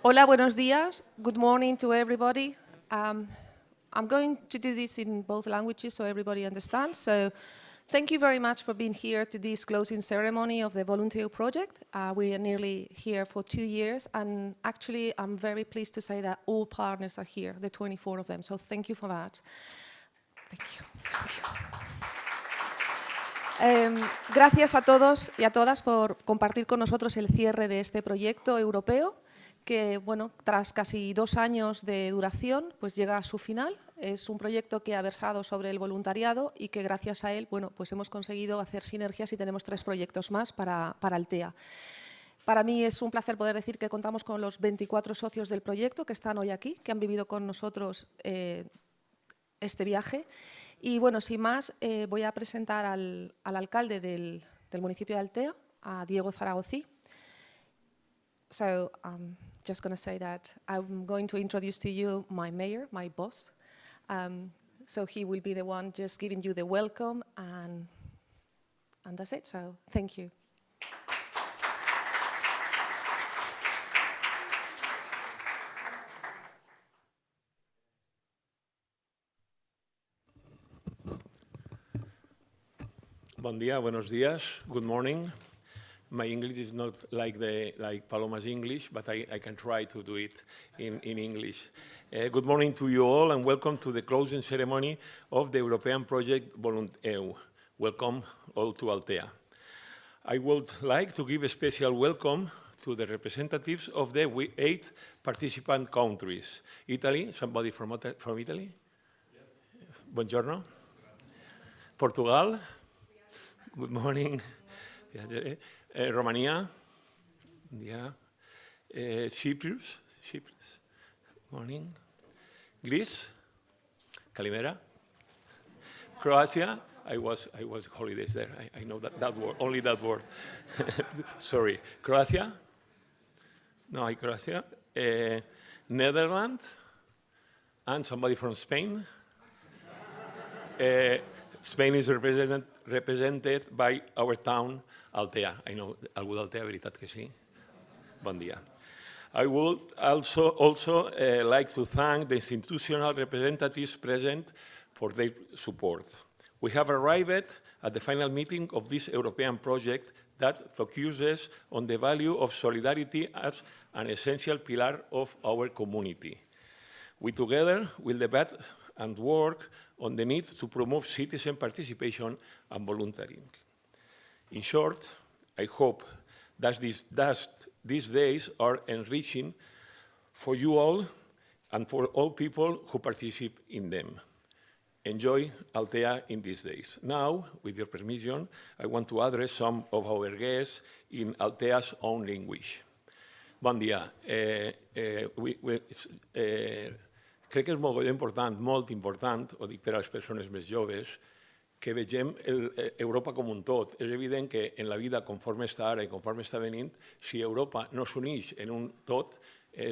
Hola, buenos días. Good morning to everybody. I'm going to do this in both languages so everybody understands. So thank you very much for being here to this closing ceremony of the VoluntEu project. We are nearly here for 2 years, and actually I'm very pleased to say that all partners are here, the 24 of them. So thank you for that. Thank you. Gracias a todos y a todas por compartir con nosotros el cierre de este proyecto europeo, que bueno, tras casi 2 años de duración, pues llega a su final. Es un proyecto que ha versado sobre el voluntariado y que gracias a él, bueno, pues hemos conseguido hacer sinergias y tenemos 3 proyectos más para Altea. Para mí es un placer poder decir que contamos con los 24 socios del proyecto que están hoy aquí, que han vivido con nosotros este viaje. Y bueno, sin más, voy a presentar al alcalde del municipio de Altea, a Diego Zaragozí. So I'm just going to say that I'm going to introduce to you my mayor, my boss. So he will be the one just giving you the welcome, and that's it. So thank you. Bon dia, buenos días, good morning. My English is not like Paloma's English, but I can try to do it in English. Good morning to you all, and welcome to the closing ceremony of the European project VoluntEu. Welcome all to Altea. I would like to give a special welcome to the representatives of the 8 participant countries. Italy, somebody from Italy? Yeah. Buongiorno. Portugal? Good morning. Romania, yeah. Cyprus, morning. Greece, Kalimera. Croatia, I was holidays there. I know that word, only that word. Sorry. Croatia, no, Croatia. Netherlands, and somebody from Spain. Spain is represented by our town, Altea. I know, algú d'Altea, veritat que sí? Bon dia. I would also like to thank the institutional representatives present for their support. We have arrived at the final meeting of this European project that focuses on the value of solidarity as an essential pillar of our community. We together will debate and work on the need to promote citizen participation and volunteering. In short, I hope that these days are enriching for you all and for all people who participate in them. Enjoy Altea in these days. Now, with your permission, I want to address some of our guests in Altea's own language. Bon dia. Crec que és molt important, ho dic per a les persones més joves, que vegem Europa com un tot. És evident que en la vida, conforme està ara i conforme està venint, si Europa no s'uneix en un tot,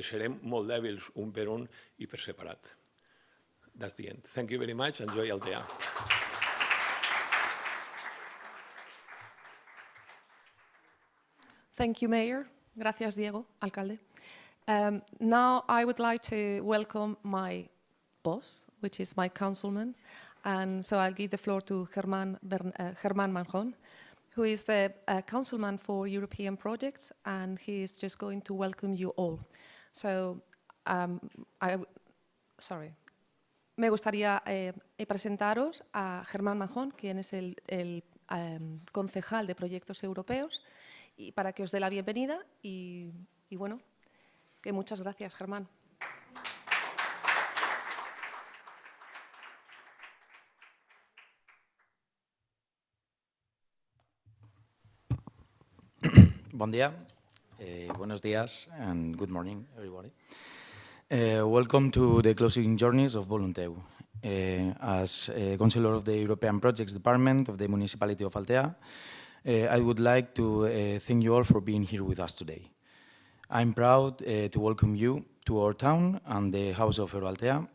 serem molt dèbils un per un i per separat. That's the end. Thank you very much. Enjoy Altea. Thank you, Mayor. Gracias, Diego, alcalde. Now I would like to welcome my boss, which is my councilman. And so I'll give the floor to Germán Manjón, who is the councilman for European projects, and he is just going to welcome you all. So, me gustaría presentaros a Germán Manjón, quien es el concejal de proyectos europeos, y para que os dé la bienvenida y bueno, que muchas gracias, Germán. Bon dia, buenos días, and good morning, everybody. Welcome to the closing journeys of VoluntEu. As Councillor of the European Projects Department of the Municipality of Altea, I would like to thank you all for being here with us today. I'm proud to welcome you to our town and the House of Altea,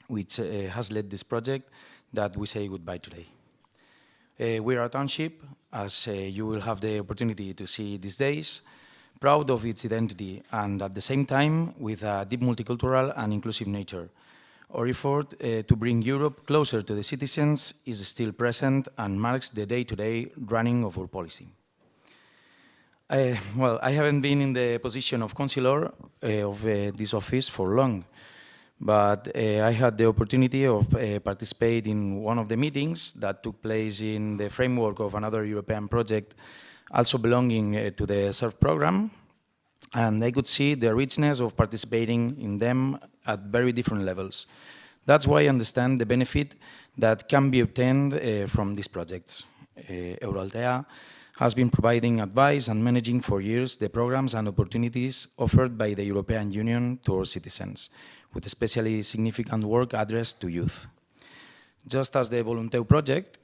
which has led this project that we say goodbye today. We are a township, as you will have the opportunity to see these days, proud of its identity, and at the same time with a deep multicultural and inclusive nature. Our effort to bring Europe closer to the citizens is still present and marks the day-to-day running of our policy. Well, I haven't been in the position of councillor of this office for long, but I had the opportunity of participate in one of the meetings that took place in the framework of another European project also belonging to the SURF program, and I could see the richness of participating in them at very different levels. That's why I understand the benefit that can be obtained from these projects. Altea has been providing advice and managing for years the programs and opportunities offered by the European Union to our citizens, with especially significant work addressed to youth. Just as the VoluntEu project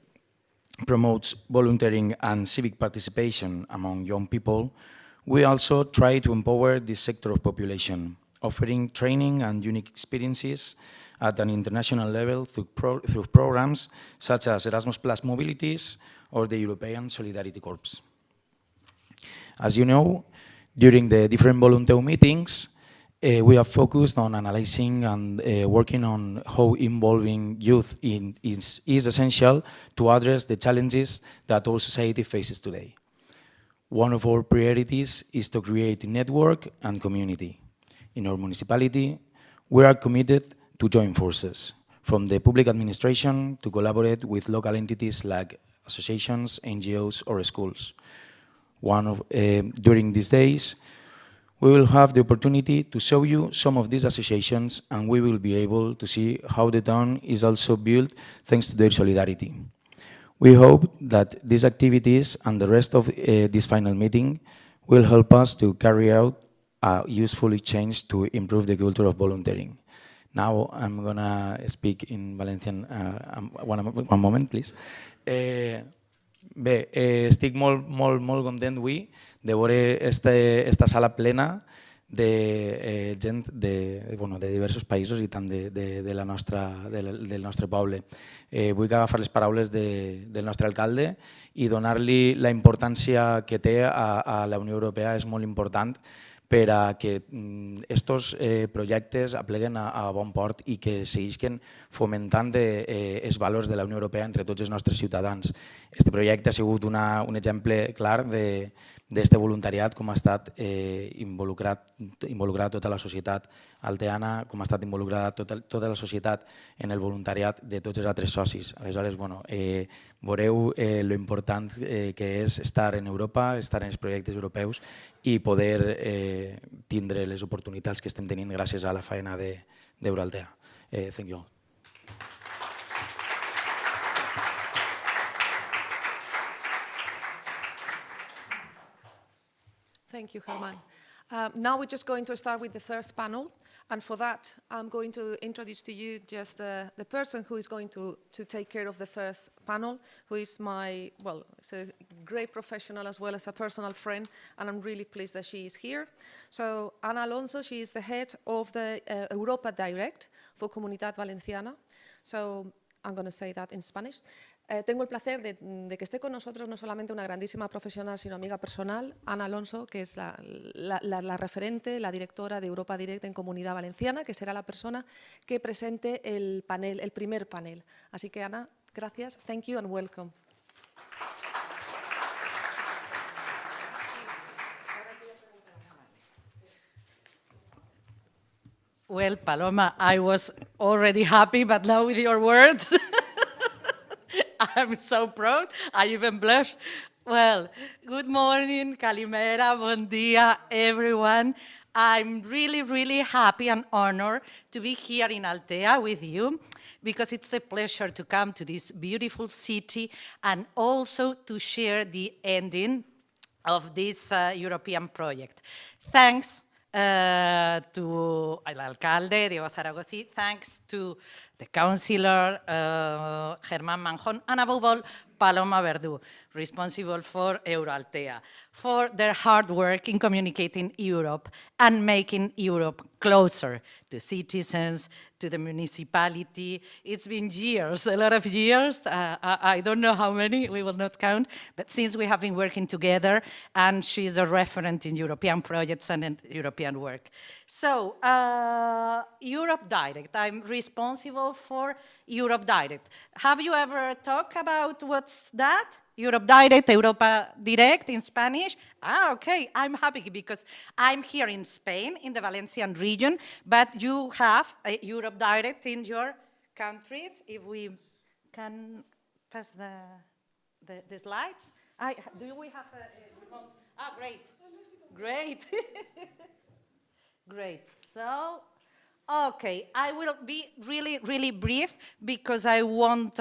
promotes volunteering and civic participation among young people, we also try to empower this sector of population, offering training and unique experiences at an international level through programs such as Erasmus Plus Mobilities or the European Solidarity Corps. As you know, during the different VoluntEu meetings, we have focused on analyzing and working on how involving youth is essential to address the challenges that our society faces today. One of our priorities is to create a network and community. In our municipality, we are committed to join forces, from the public administration to collaborate with local entities like associations, NGOs, or schools. During these days, we will have the opportunity to show you some of these associations, and we will be able to see how the town is also built thanks to their solidarity. We hope that these activities and the rest of this final meeting will help us to carry out a useful exchange to improve the culture of volunteering. Now I'm going to speak in Valencian. One moment, please. Bé, estic molt content avui de veure esta sala plena de gent de diversos països i tant del nostre poble. Vull agafar les paraules del nostre alcalde i donar-li la importància que té a la Unió Europea. És molt important per a que aquests projectes apleguen a bon port i que seguisquen fomentant els valors de la Unió Europea entre tots els nostres ciutadans. Aquest projecte ha sigut un exemple clar d'aquest voluntariat, com ha estat involucrada tota la societat alteana, com ha estat involucrada tota la societat en el voluntariat de tots els altres socis. Aleshores, veureu lo important que és estar en Europa, estar en els projectes europeus i poder tindre les oportunitats que estem tenint gràcies a la feina d'Altea. Thank you all. Thank you, Germán. Now we're just going to start with the first panel. And for that, I'm going to introduce to you just the person who is going to take care of the first panel, who is is a great professional as well as a personal friend, and I'm really pleased that she is here. So Ana Alonso, she is the head of the Europa Direct for Comunidad Valenciana. So I'm going to say that in Spanish. Tengo el placer de que esté con nosotros no solamente una grandísima profesional, sino amiga personal, Ana Alonso, que es la referente, la directora de Europa Direct en Comunidad Valenciana, que será la persona que presente el primer panel. Así que, Ana, gracias. Thank you and welcome. Well, Paloma, I was already happy, but now with your words, I'm so proud. I even blush. Well, good morning, Kalimera, bon dia, everyone. I'm really, really happy and honored to be here in Altea with you, because it's a pleasure to come to this beautiful city and also to share the ending of this European project. Thanks to el alcalde, Diego Zaragoza, thanks to the councillor, Germán Manjón, and above all, Paloma Verdú. responsible for Altea, for their hard work in communicating Europe and making Europe closer to citizens, to the municipality. It's been years, a lot of years. I don't know how many, we will not count, but since we have been working together, and she's a referent in European projects and in European work. So, Europe Direct, I'm responsible for Europe Direct. Have you ever talked about what's that? Europe Direct, Europa Direct in Spanish? Ah, okay, I'm happy because I'm here in Spain, in the Valencian region, but you have a Europe Direct in your countries. If we can pass the slides. Do we have a remote? Ah, great, great. Great, so, okay, I will be really, really brief because I won't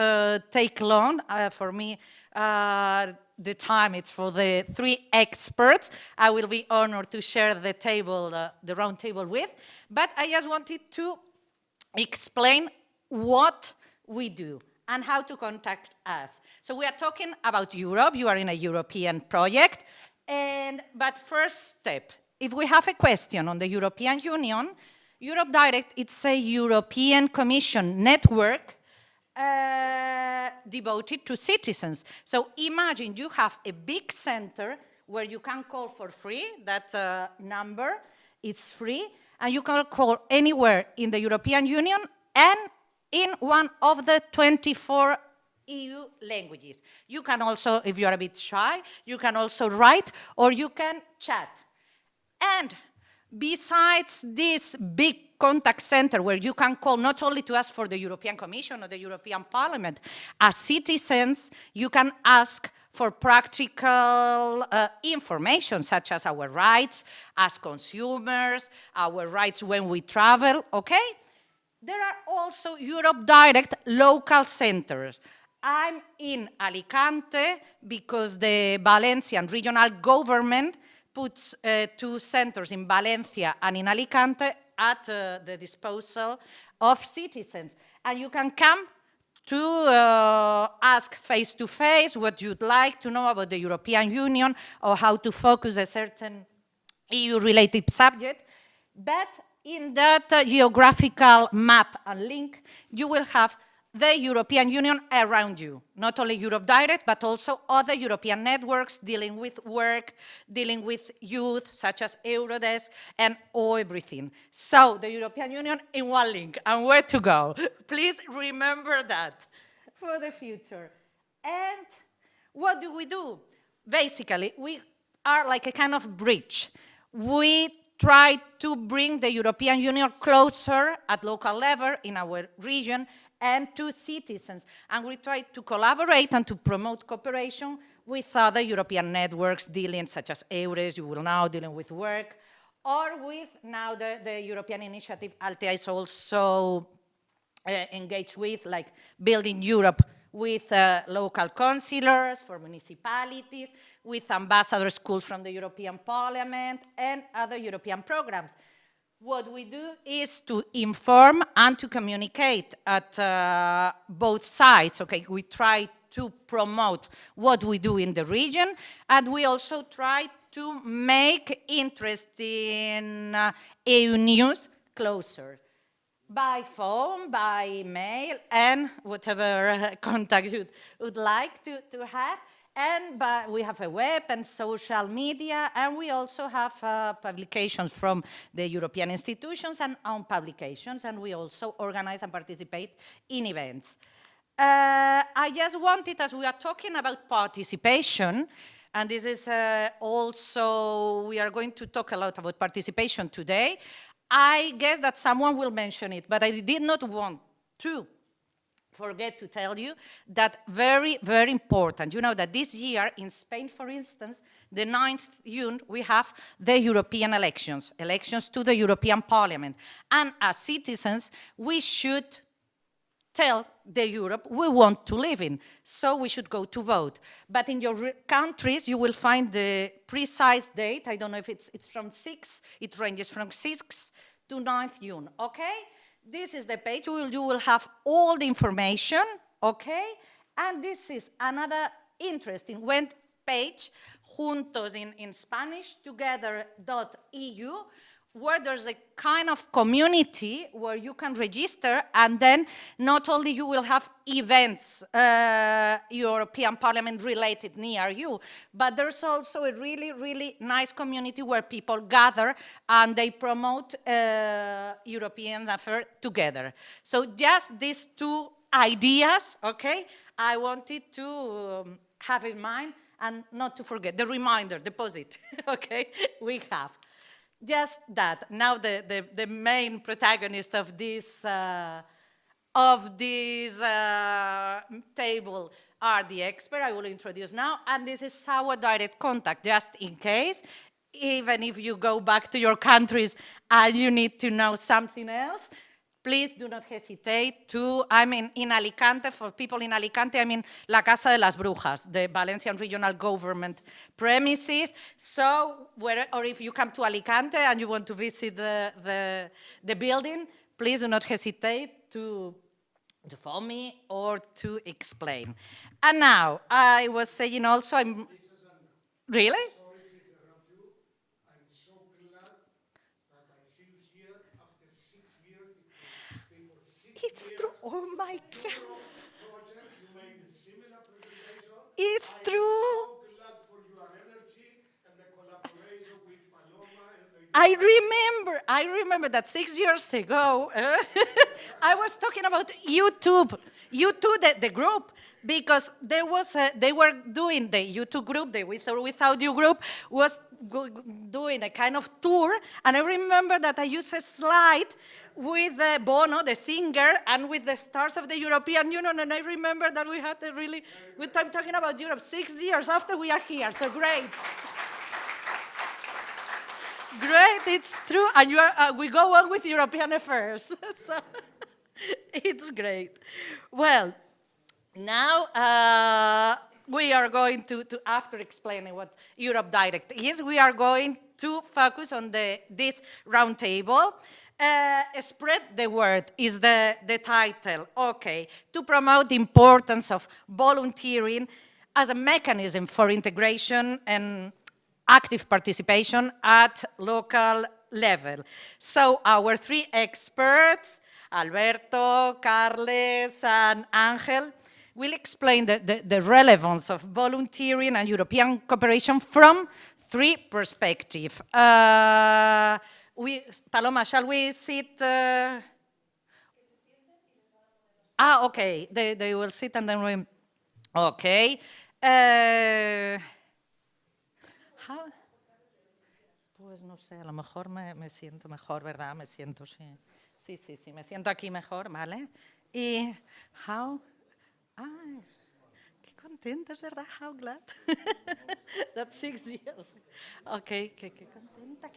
take long. For me, the time it's for the 3 experts I will be honored to share the table, the round table with, but I just wanted to explain what we do and how to contact us. So we are talking about Europe, you are in a European project, but first step, if we have a question on the European Union, Europe Direct, it's a European Commission network devoted to citizens. So imagine you have a big center where you can call for free, that number, it's free, and you can call anywhere in the European Union and in one of the 24 EU languages. You can also, if you're a bit shy, you can also write or you can chat. And besides this big contact center where you can call not only to ask for the European Commission or the European Parliament, as citizens, you can ask for practical information, such as our rights as consumers, our rights when we travel, okay? There are also Europe Direct local centers. I'm in Alicante because the Valencian regional government puts 2 centers in Valencia and in Alicante at the disposal of citizens. And you can come to ask face-to-face what you'd like to know about the European Union or how to focus a certain EU-related subject. But in that geographical map and link, you will have the European Union around you, not only Europe Direct, but also other European networks dealing with work, dealing with youth, such as Eurodesk, and everything. So, the European Union in one link, and where to go. Please remember that for the future. And what do? Basically, we are like a kind of bridge. We try to bring the European Union closer at local level in our region and to citizens. And we try to collaborate and to promote cooperation with other European networks dealing, such as EURES, you will know, dealing with work, or with now the European initiative Altea is also engaged with, like building Europe with local councillors for municipalities, with ambassador schools from the European Parliament, and other European programs. What we do is to inform and to communicate at both sides. Okay, we try to promote what we do in the region, and we also try to make interesting EU news closer by phone, by email, and whatever contact you would like to have. And we have a web and social media, and we also have publications from the European institutions and own publications, and we also organize and participate in events. I just wanted, as we are talking about participation, and this is also, we are going to talk a lot about participation today, I guess that someone will mention it, but I did not want to forget to tell you that very, very important. You know that this year in Spain, for instance, the 9th June, we have the European elections, elections to the European Parliament. And as citizens, we should tell the Europe we want to live in, so we should go to vote. But in your countries, you will find the precise date. I don't know if it's from 6, it ranges from 6 to 9th June, okay? This is the page, you will have all the information, okay? And this is another interesting web page, juntos in Spanish, together.eu, where there's a kind of community where you can register, and then not only you will have events, European Parliament related near you, but there's also a really, really nice community where people gather and they promote European affairs together. So just these two ideas, okay, I wanted to have in mind and not to forget, the reminder, deposit, okay, we have. Just that. Now the main protagonist of this table are the experts I will introduce now, and this is our direct contact, just in case, even if you go back to your countries and you need to know something else, please do not hesitate to, I mean, in Alicante, for people in Alicante, I mean, La Casa de las Brujas, the Valencian regional government premises. So, or if you come to Alicante and you want to visit the building, please do not hesitate to phone me or to explain. And now, I was saying also, really? It's true. Oh my God. It's true. I remember that 6 years ago, I was talking about YouTube, the group, because there was they were doing the YouTube group, the With or Without You group, was doing a kind of tour, and I remember that I used a slide with Bono, the singer, and with the stars of the European Union, and I remember that we had a really good time talking about Europe 6 years after we are here, so great. Great, it's true, and we go on with European affairs, so it's great. Well, now we are going to, after explaining what Europe Direct is, we are going to focus on this roundtable. Spread the word is the title, okay, to promote the importance of volunteering as a mechanism for integration and active participation at local level. So our three experts, Alberto, Carles, and Angel, will explain the relevance of volunteering and European cooperation from three perspectives. Paloma, shall we sit? Okay, they will sit and then we, okay. Pues no sé, a lo mejor me siento mejor, ¿verdad? Me siento, sí. Sí, me siento aquí mejor, ¿vale? Y, how? Ay, qué contenta, es verdad, how glad. That's 6 years. Okay, qué contenta.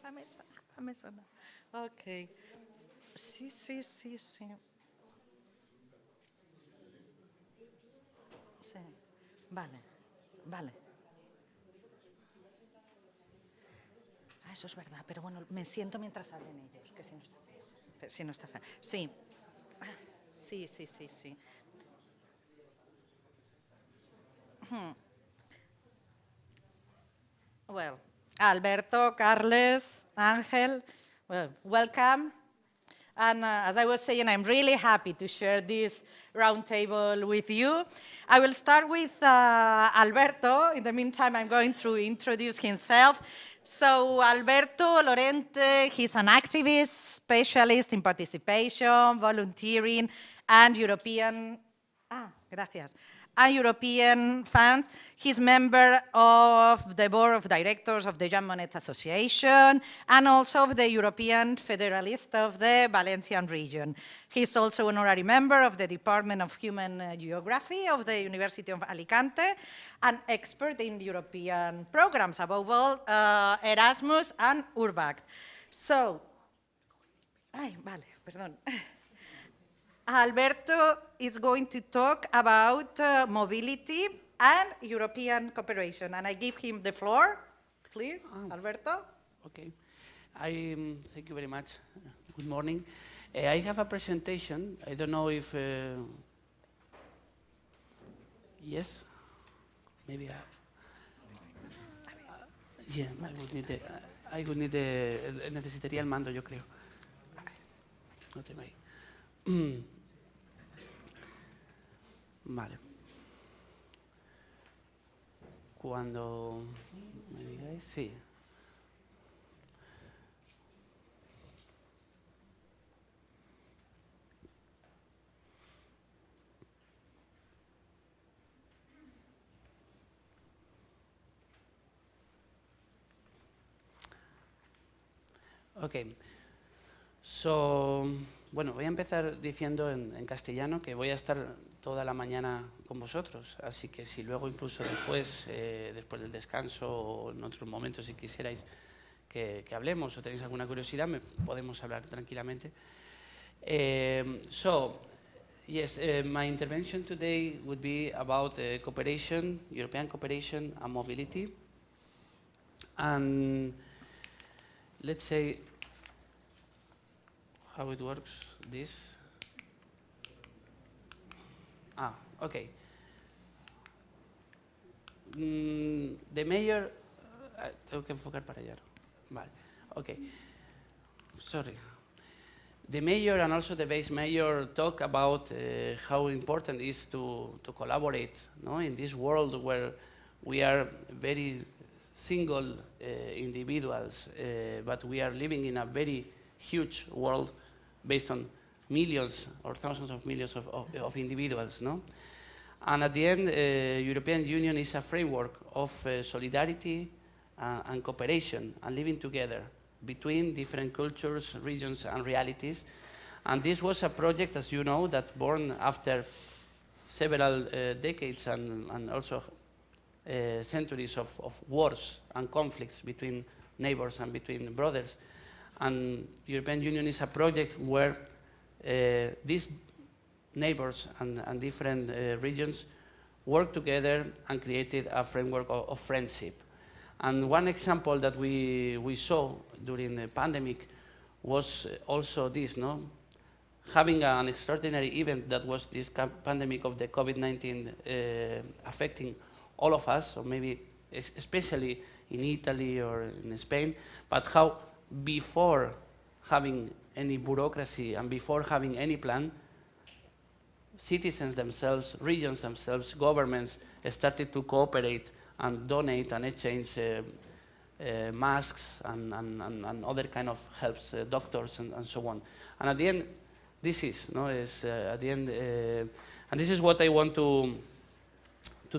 La mesa, no. Okay. Sí. Sí, vale. Eso es verdad, pero bueno, me siento mientras hablen ellos, que si no está feo. Sí. Sí. Well, Alberto, Carles, Angel, well, welcome. And as I was saying, I'm really happy to share this roundtable with you. I will start with Alberto. In the meantime, I'm going to introduce himself. So Alberto Lorente, he's an activist, specialist in participation, volunteering, and European funds. He's member of the board of directors of the Jean Monnet Association and also of the European Federalist of the Valencian region. He's also an honorary member of the Department of Human Geography of the University of Alicante, an expert in European programs, above all Erasmus and Urbact. So, Alberto is going to talk about mobility and European cooperation. And I give him the floor. Please, Alberto. Okay. Thank you very much. Good morning. I have a presentation. I don't know if... Yes? Maybe yeah, necesitaría el mando, yo creo. Lo tengo ahí. Vale. Cuando me digáis, sí. Ok. Bueno, voy a empezar diciendo en castellano que voy a estar toda la mañana con vosotros, así que si luego incluso después del descanso o en otros momentos si quisierais que hablemos o tenéis alguna curiosidad, podemos hablar tranquilamente. Yes, my intervention today would be about cooperation, European cooperation and mobility. And let's say how it works, this. Okay. The mayor, tengo que enfocar para allá. Vale, okay. Sorry. The mayor and also the base mayor talk about how important it is to collaborate, no? In this world where we are very single individuals, but we are living in a very huge world based on millions or thousands of millions of individuals, no? And at the end, European Union is a framework of solidarity and cooperation and living together between different cultures, regions, and realities. And this was a project, as you know, that born after several decades and also centuries of wars and conflicts between neighbors and between brothers. And European Union is a project where these neighbors and different regions work together and created a framework of friendship. And one example that we saw during the pandemic was also this, no? Having an extraordinary event that was this pandemic of the COVID-19 affecting all of us, or maybe especially in Italy or in Spain, but how before having any bureaucracy and before having any plan, citizens themselves, regions themselves, governments started to cooperate and donate and exchange masks and other kind of helps, doctors and so on. And at the end, this is, no, at the end, and this is what I want to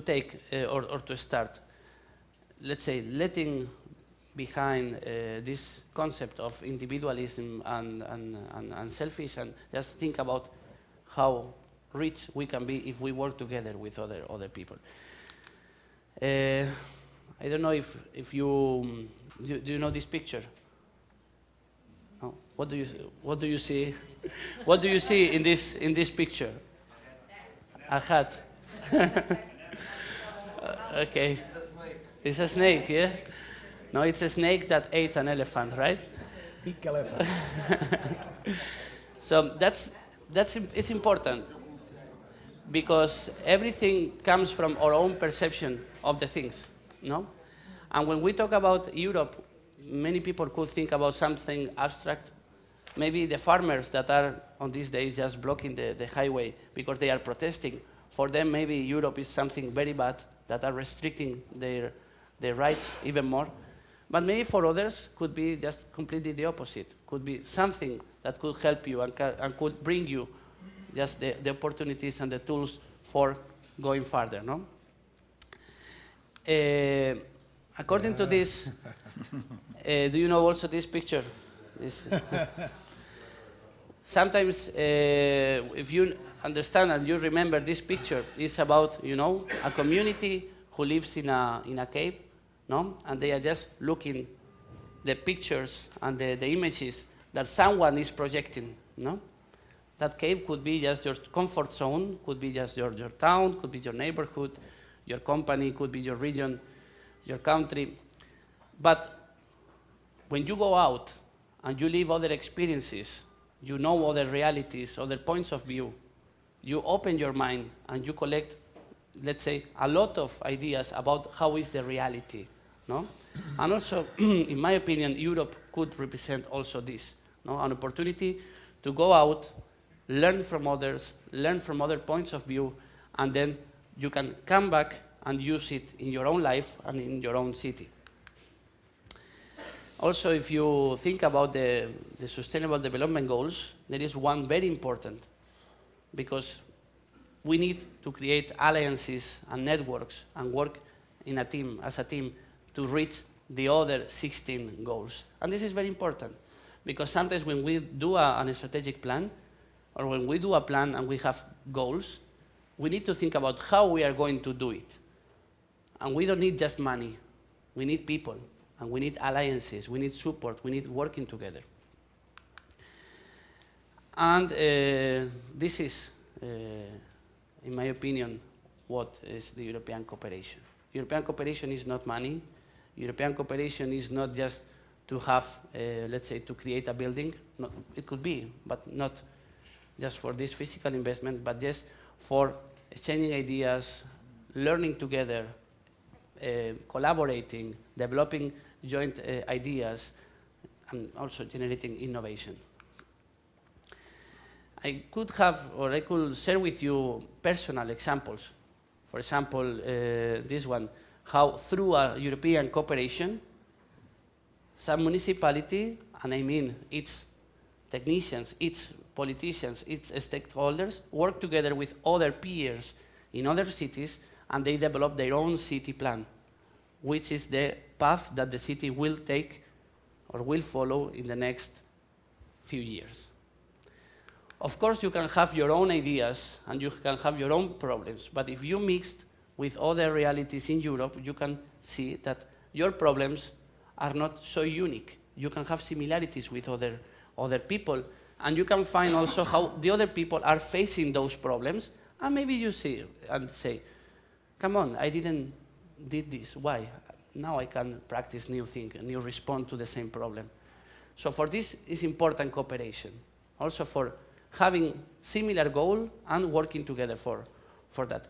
take or to start. Let's say, letting behind this concept of individualism and selfish, and just think about how rich we can be if we work together with other people. I don't know if you do you know this picture? No? What do you see? What do you see in this picture? A hat. Okay. It's a snake, yeah? No, it's a snake that ate an elephant, right? Big elephant. So it's important because everything comes from our own perception of the things, no? And when we talk about Europe, many people could think about something abstract. Maybe the farmers that are on these days just blocking the highway because they are protesting. For them, maybe Europe is something very bad that are restricting their rights even more. But maybe for others, could be just completely the opposite. Could be something that could help you and could bring you just the opportunities and the tools for going further, no? According to this, do you know also this picture? Sometimes, if you understand and you remember this picture, it's about, you know, a community who lives in a cave, no? And they are just looking the pictures and the images that someone is projecting, no? That cave could be just your comfort zone, could be just your town, could be your neighborhood, your company, could be your region, your country. But when you go out and you live other experiences, you know other realities, other points of view, you open your mind and you collect let's say, a lot of ideas about how is the reality, no? And also, in my opinion, Europe could represent also this, no? An opportunity to go out, learn from others, learn from other points of view, and then you can come back and use it in your own life and in your own city. Also, if you think about the Sustainable Development Goals, there is one very important, because we need to create alliances and networks and work in a team, as a team, to reach the other 16 goals. And this is very important, because sometimes when we do a strategic plan, or when we do a plan and we have goals, we need to think about how we are going to do it. And we don't need just money. We need people, and we need alliances, we need support, we need working together. And this is, in my opinion, what is the European cooperation. European cooperation is not money. European cooperation is not just to have, let's say, to create a building. No, it could be, but not just for this physical investment, but just for exchanging ideas, learning together, collaborating, developing joint ideas, and also generating innovation. I could share with you personal examples. For example, this one, how through a European cooperation, some municipality, and I mean its technicians, its politicians, its stakeholders, work together with other peers in other cities, and they develop their own city plan, which is the path that the city will take or will follow in the next few years. Of course, you can have your own ideas and you can have your own problems, but if you mix with other realities in Europe, you can see that your problems are not so unique. You can have similarities with other people, and you can find also how the other people are facing those problems, and maybe you see and say, come on, I didn't did this, why? Now I can practice new thing, new response to the same problem. So for this is important cooperation. Also for having similar goal and working together for that.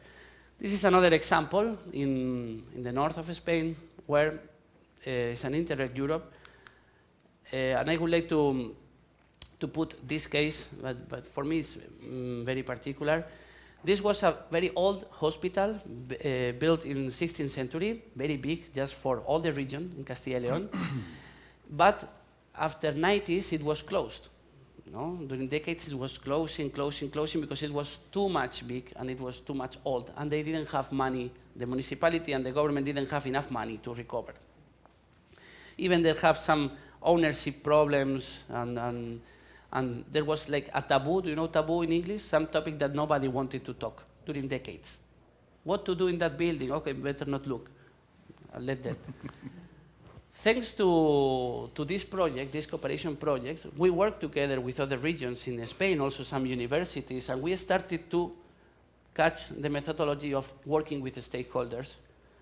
This is another example in the north of Spain, where it's an Interreg Europe, and I would like to put this case, but for me it's very particular. This was a very old hospital built in the 16th century, very big, just for all the region in Castilla y León. But after 90s, it was closed. No? During decades, it was closing, because it was too much big and it was too much old. And they didn't have money, the municipality and the government didn't have enough money to recover. Even they have some ownership problems, and there was like a taboo. Do you know taboo in English? Some topic that nobody wanted to talk during decades. What to do in that building? Okay, better not look. I'll let that. Thanks to this project, this cooperation project, we worked together with other regions in Spain, also some universities, and we started to catch the methodology of working with the stakeholders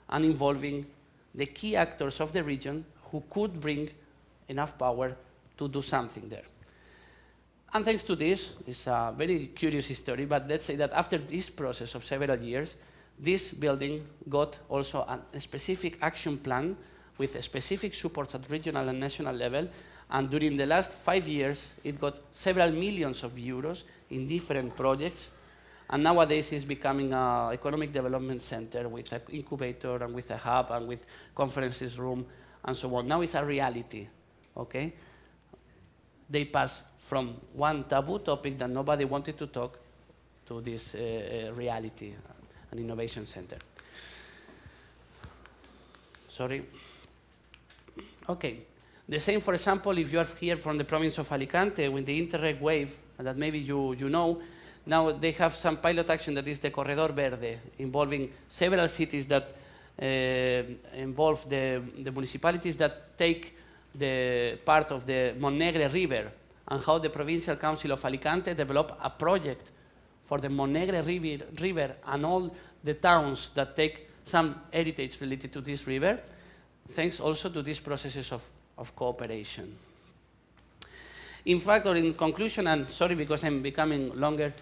and involving the key actors of the region who could bring enough power to do something there. And thanks to this, it's a very curious story, but let's say that after this process of several years, this building got also a specific action plan with specific supports at regional and national level, and during the last 5 years, it got several millions of euros in different projects, and nowadays it's becoming an economic development center with an incubator and with a hub and with conferences room and so on. Now it's a reality, okay? They pass from one taboo topic that nobody wanted to talk to this reality, an innovation center. Sorry. Okay. The same, for example, if you are here from the province of Alicante with the Interreg wave, that maybe you know, now they have some pilot action that is the Corredor Verde, involving several cities that involve the municipalities that take the part of the Montnegre River, and how the Provincial Council of Alicante developed a project for the Montnegre River and all the towns that take some heritage related to this river, thanks also to these processes of cooperation. In fact, or in conclusion, and sorry because I'm becoming longer,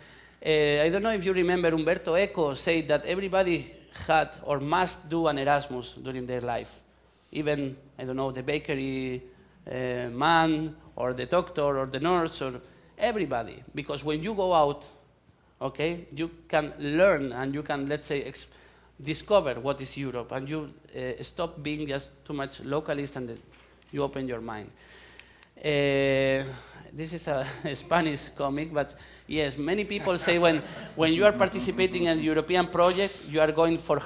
I don't know if you remember Umberto Eco said that everybody had or must do an Erasmus during their life. Even, I don't know, the bakery man, or the doctor, or the nurse, or everybody. Because when you go out, okay, you can learn and you can, let's say, discover what is Europe, and you stop being just too much localist, and you open your mind. This is a Spanish comic, but yes, many people say when you are participating in a European project, you are going for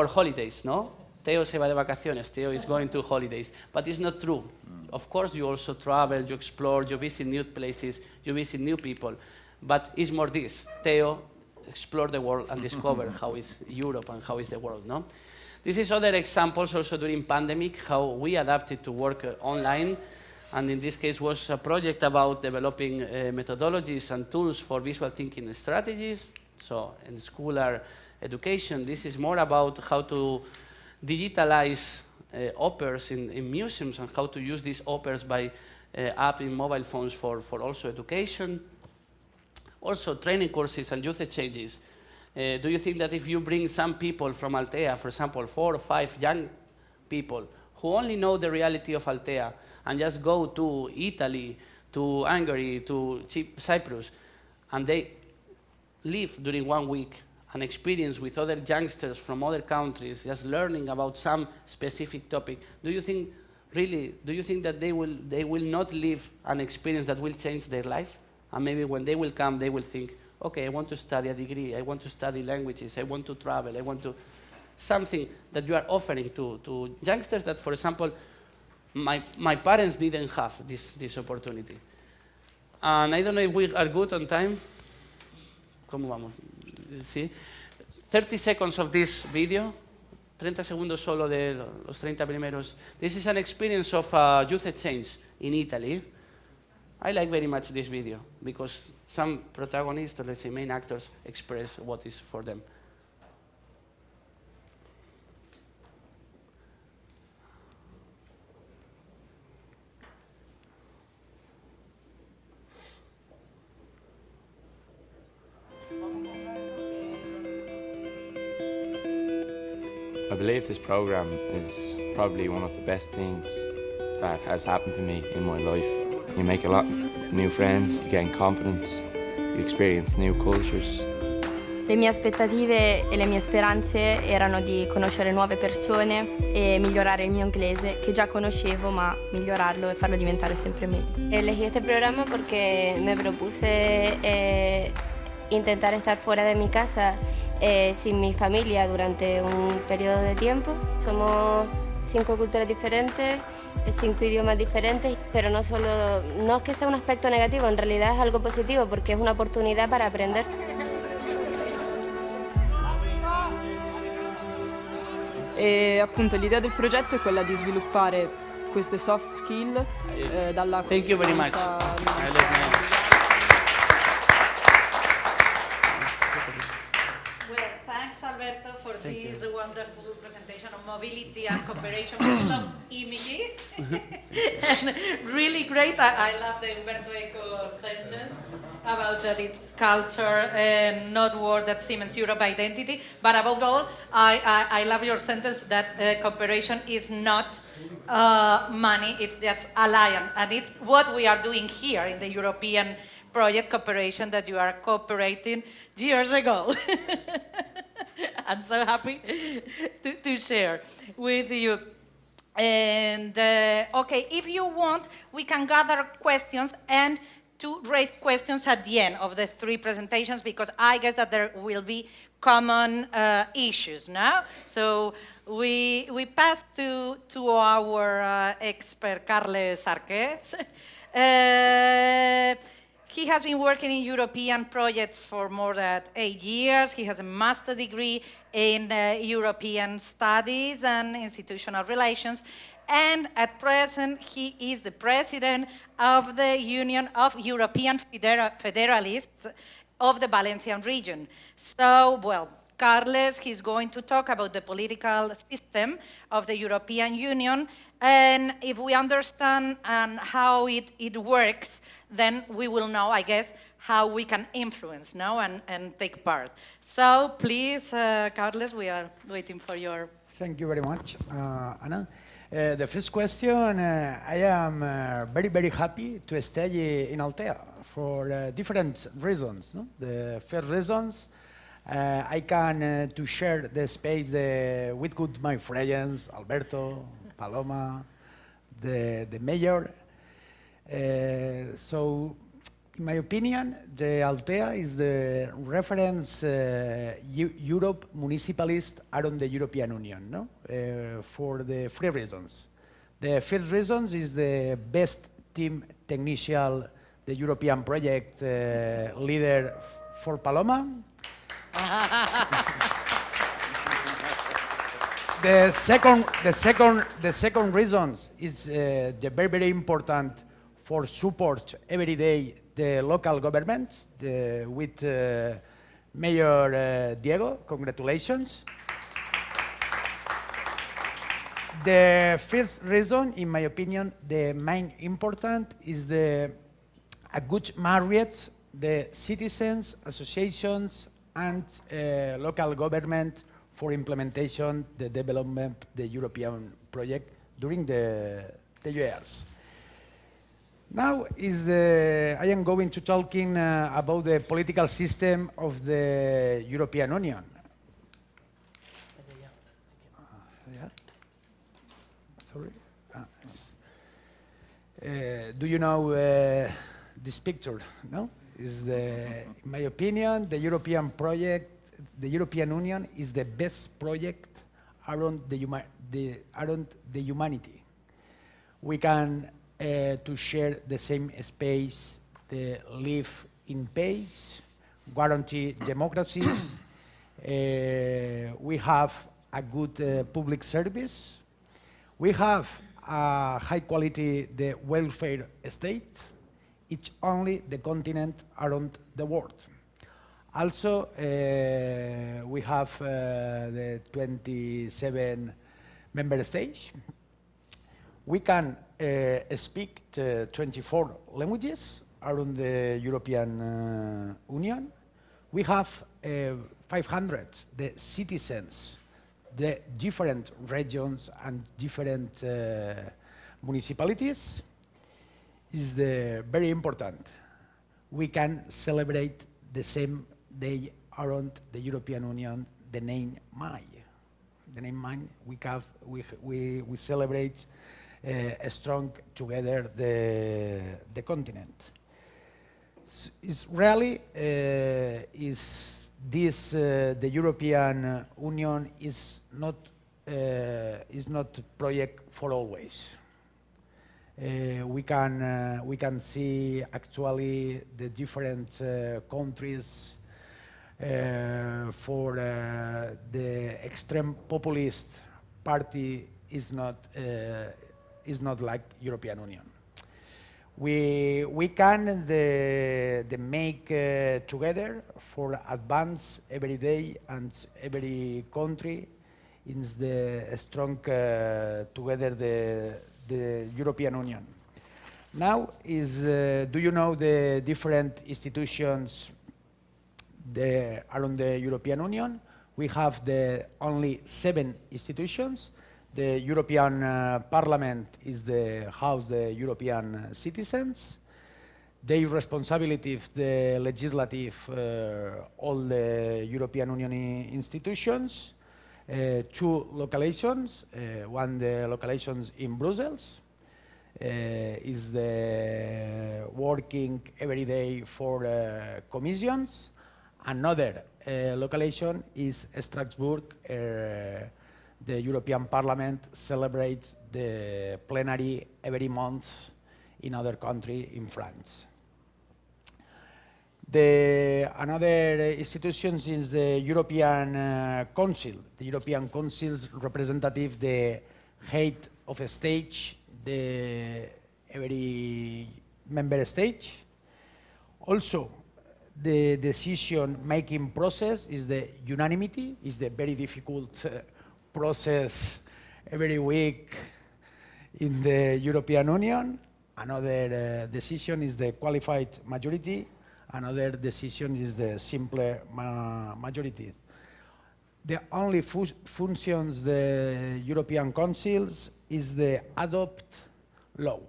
holidays, no? Teo se va de vacaciones, Teo is going to holidays, but it's not true. Of course, you also travel, you explore, you visit new places, you visit new people, but it's more this. Teo explore the world and discover how is Europe and how is the world, no? This is other examples also during pandemic, how we adapted to work online, and in this case was a project about developing methodologies and tools for visual thinking strategies. So in schooler education, this is more about how to digitalize offers in museums and how to use these offers by app in mobile phones for also education. Also training courses and youth exchanges. Do you think that if you bring some people from Altea, for example, 4 or 5 young people who only know the reality of Altea and just go to Italy, to Hungary, to Cyprus, and they live during 1 week an experience with other youngsters from other countries, just learning about some specific topic, do you think that they will not live an experience that will change their life? And maybe when they will come, they will think, okay, I want to study a degree, I want to study languages, I want to travel, I want to... Something that you are offering to youngsters that, for example, my parents didn't have this opportunity. And I don't know if we are good on time. ¿Cómo vamos? Sí. 30 seconds of this video. 30 segundos solo de los 30 primeros. This is an experience of a youth exchange in Italy. I like very much this video because some protagonists, or let's say main actors, express what is for them. I believe this program is probably one of the best things that has happened to me in my life. You make a lot of new friends, you gain confidence, you experience new cultures. Le mie aspettative e le mie speranze erano di conoscere nuove persone e migliorare il mio inglese, che già conoscevo, ma migliorarlo e farlo diventare sempre meglio. Elegí este programa porque me propuse intentar estar fuera de mi casa sin mi familia durante un periodo de tiempo. Somos 5 culturas diferentes, 5 idiomas diferentes, pero no es que sea un aspecto negativo, en realidad es algo positivo porque es una oportunidad para aprender. E appunto l'idea del progetto è quella di sviluppare queste soft skill dalla Thank you very much. Well, thanks Alberto for this wonderful presentation on mobility and cooperation full of images. And really great. I love the Umberto Eco sentence about that it's culture and not word that cements Europe identity. But above all, I love your sentence that cooperation is not money, it's just alliance. And it's what we are doing here in the European project cooperation that you are cooperating years ago. I'm so happy to share with you. And okay, if you want, we can gather questions and to raise questions at the end of the 3 presentations, because I guess that there will be common issues now. So we pass to our expert, Carles Arqués. He has been working in European projects for more than 8 years. He has a master's degree in European studies and institutional relations. And at present, he is the president of the Union of European Federalists of the Valencian region. So, well, Carles, he's going to talk about the political system of the European Union. And if we understand how it works, then we will know, I guess, how we can influence, no, and take part. So please, Carles, we are waiting for your... Thank you very much, Anna. The first question, I am very, very happy to stay in Altea for different reasons. No? The first reasons, I can to share the space with good my friends, Alberto, Paloma, the mayor. So, in my opinion, the Altea is the reference Europe municipalist around the European Union, no? For the three reasons. The first reason is the best team technician, the European project leader for Paloma. The second reason is the very, very important for support every day the local government with Mayor Diego. Congratulations. The first reason, in my opinion, the main important is a good marriage, the citizens, associations, and local government for implementation, the development, the European project during the years. Now I am going to talking about the political system of the European Union. Yeah? Sorry. Do you know this picture? No? In my opinion, the European project, the European Union is the best project around the humanity. We can to share the same space, live in peace, guarantee democracy. We have a good public service. We have a high quality the welfare state. It's only the continent around the world. Also, we have the 27 member states. We can speak 24 languages around the European Union. We have 500 the citizens, the different regions and different municipalities. Is very important. We can celebrate the same day around the European Union, the name May. The name May, we celebrate strong together the continent. It's really is this the European Union is not project for always. We can see actually the different countries for the extreme populist party is not like European Union. We can make together for advance every day and every country in the strong together the European Union. Now do you know the different institutions around the European Union? We have only 7 institutions. The European Parliament is the House of the European citizens. Their responsibility, the legislative, all the European Union institutions. 2 locations, one the locations in Brussels, is the working every day for commissions. Another location is Strasbourg. The European Parliament celebrates the plenary every month in other country in France. Another institution is the European Council. The European Council's representative, the head of a state, every member state. Also, the decision-making process is the unanimity, is the very difficult process every week in the European Union. Another decision is the qualified majority. Another decision is the simple majority. The only functions the European Councils is the adopt law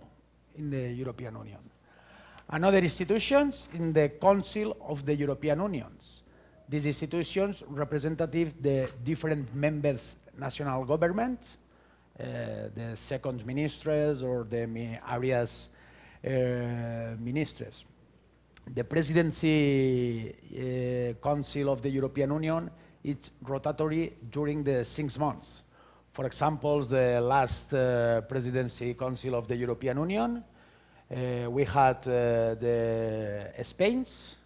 in the European Union. Another institutions in the Council of the European Union. These institutions representative the different members' national government, the second ministers or the areas ministers. The Presidency Council of the European Union is rotatory during the 6 months. For example, the last Presidency Council of the European Union, we had the Spain's.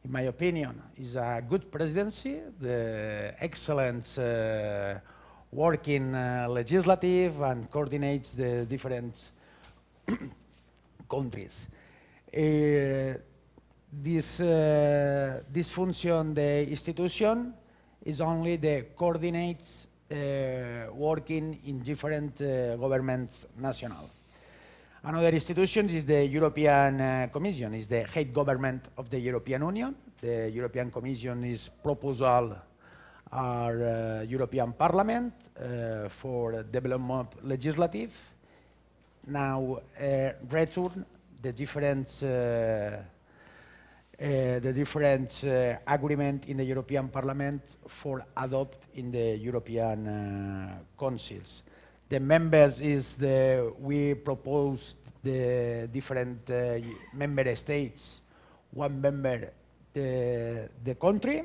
In my opinion, is a good presidency, the excellent working legislative and coordinates the different countries. This function, the institution, is only the coordinates working in different governments national. Another institution is the European Commission, is the head government of the European Union. The European Commission is proposal our European Parliament for development legislative. Now return the different agreement in the European Parliament for adopt in the European Councils. The members is we propose the different member states, one member the country.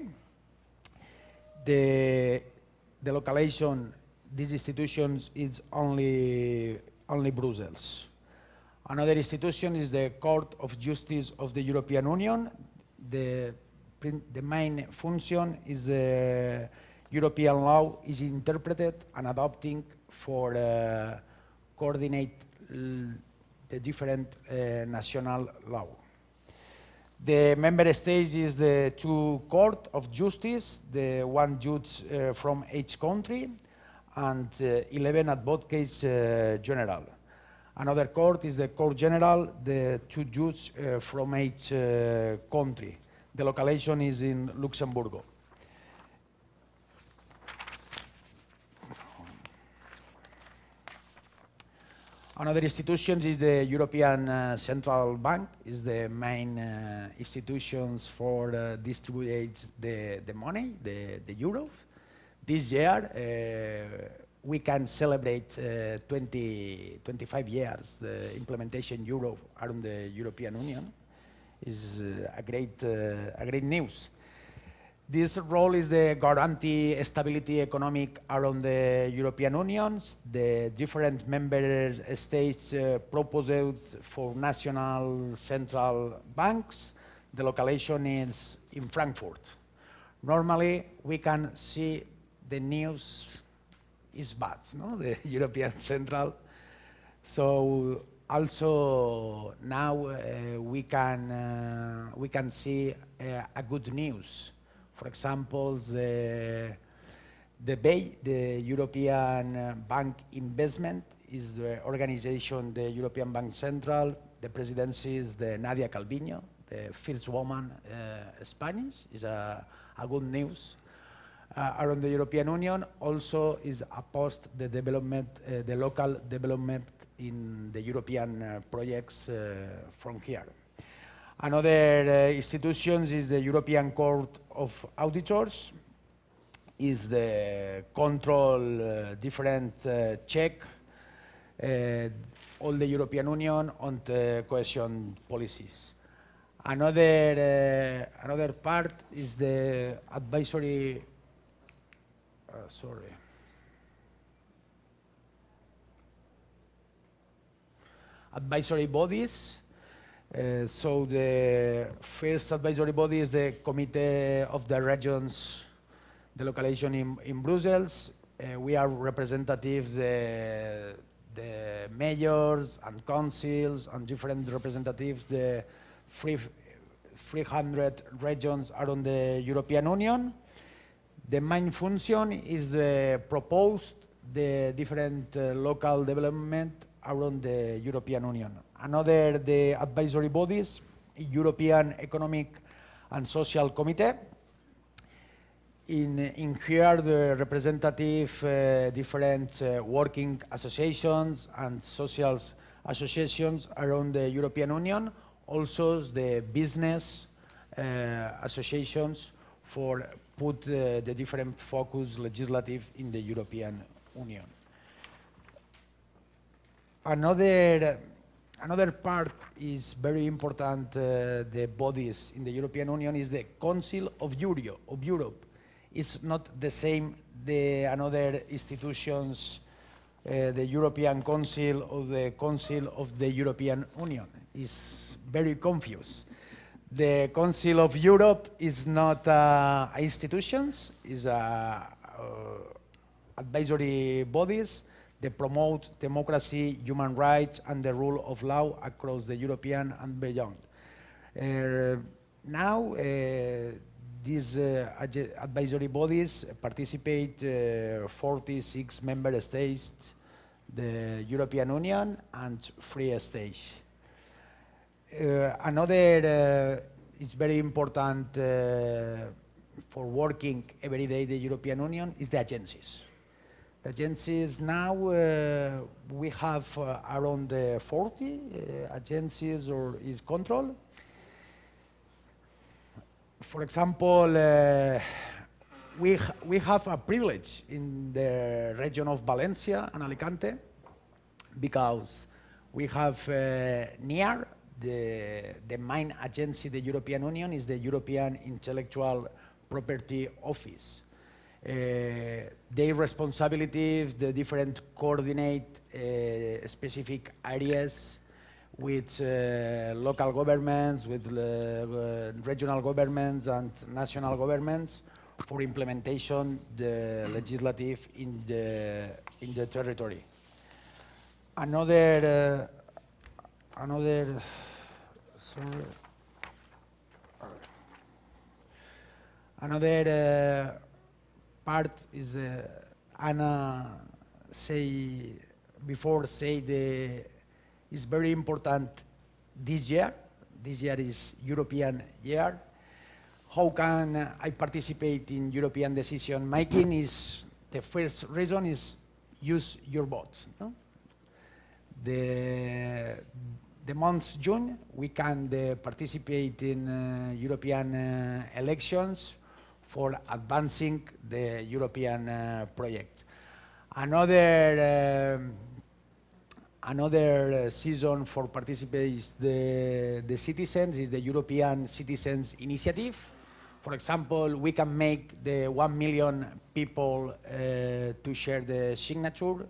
The localization, these institutions is only Brussels. Another institution is the Court of Justice of the European Union. The main function is the European law is interpreted and adopting for coordinate the different national law. The member states is the 2 Court of Justice, the 1 judge from each country, and 11 advocates general. Another court is the Court General, the 2 judges from each country. The localization is in Luxembourg. Another institution is the European Central Bank, is the main institutions for distribute the money, the euro. This year we can celebrate 25 years the implementation euro around the European Union. Is a great news. This role is the guarantee stability economic around the European Union. The different member states proposed for national central banks. The localization is in Frankfurt. Normally, we can see the news is bad, no? The European Central. So also now we can see a good news. For example, the European Bank Investment is the organization, the European Bank Central. The presidency is the Nadia Calviño, the first woman Spanish. Is a good news. Around the European Union also is opposed the development, the local development in the European projects from here. Another institutions is the European Court of Auditors, is the control different check all the European Union on the cohesion policies. Another part is the advisory, advisory bodies. So the first advisory body is the Committee of the Regions, the localization in Brussels. We are representatives, the mayors and councils and different representatives, the 300 regions around the European Union. The main function is the proposed the different local development around the European Union. Another, the advisory bodies, European Economic and Social Committee. In here, the representative different working associations and social associations around the European Union, also the business associations for put the different focus legislative in the European Union. Another part is very important, the bodies in the European Union is the Council of Europe. It's not the same the another institutions, the European Council or the Council of the European Union. It's very confused. The Council of Europe is not institutions, is advisory bodies that promote democracy, human rights, and the rule of law across the European and beyond. Now, these advisory bodies participate 46 member states, the European Union, and 3 states. Another is very important for working every day the European Union is the agencies. The agencies now, we have around 40 agencies or is control. For example, we have a privilege in the region of Valencia and Alicante because we have near the main agency, the European Union, is the European Intellectual Property Office. Their responsibilities, the different coordinate specific areas with local governments, with regional governments and national governments for implementation the legislative in the territory. Another part is Anna is very important this year. This year is European year. How can I participate in European decision making? Is the first reason is use your votes. No? The month June we can participate in European elections for advancing the European project. Another season for participate the citizens is the European Citizens Initiative. For example, we can make the 1 million people to share the signature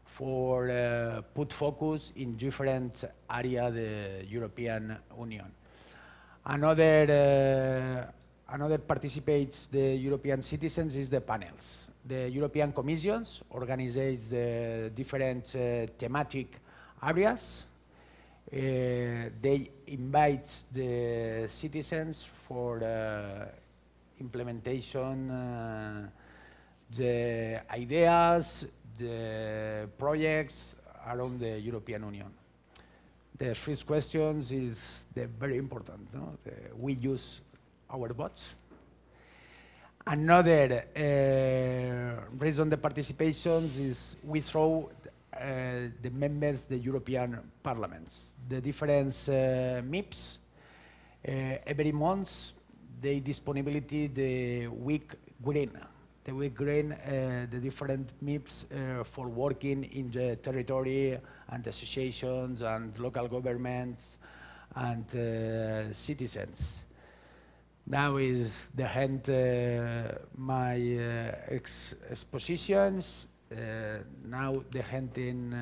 for put focus in different area the European Union. Another participates the European citizens is the panels. The European Commissions organizes the different thematic areas. They invite the citizens for implementation, the ideas, the projects around the European Union. The first question is very important. No? We use our votes. Another reason the participations is we throw the members the European parliaments. The different MIPs every month they disponibility the week green. The week green, the different MIPs for working in the territory and associations and local governments and citizens. Now is the end my expositions. Now the end in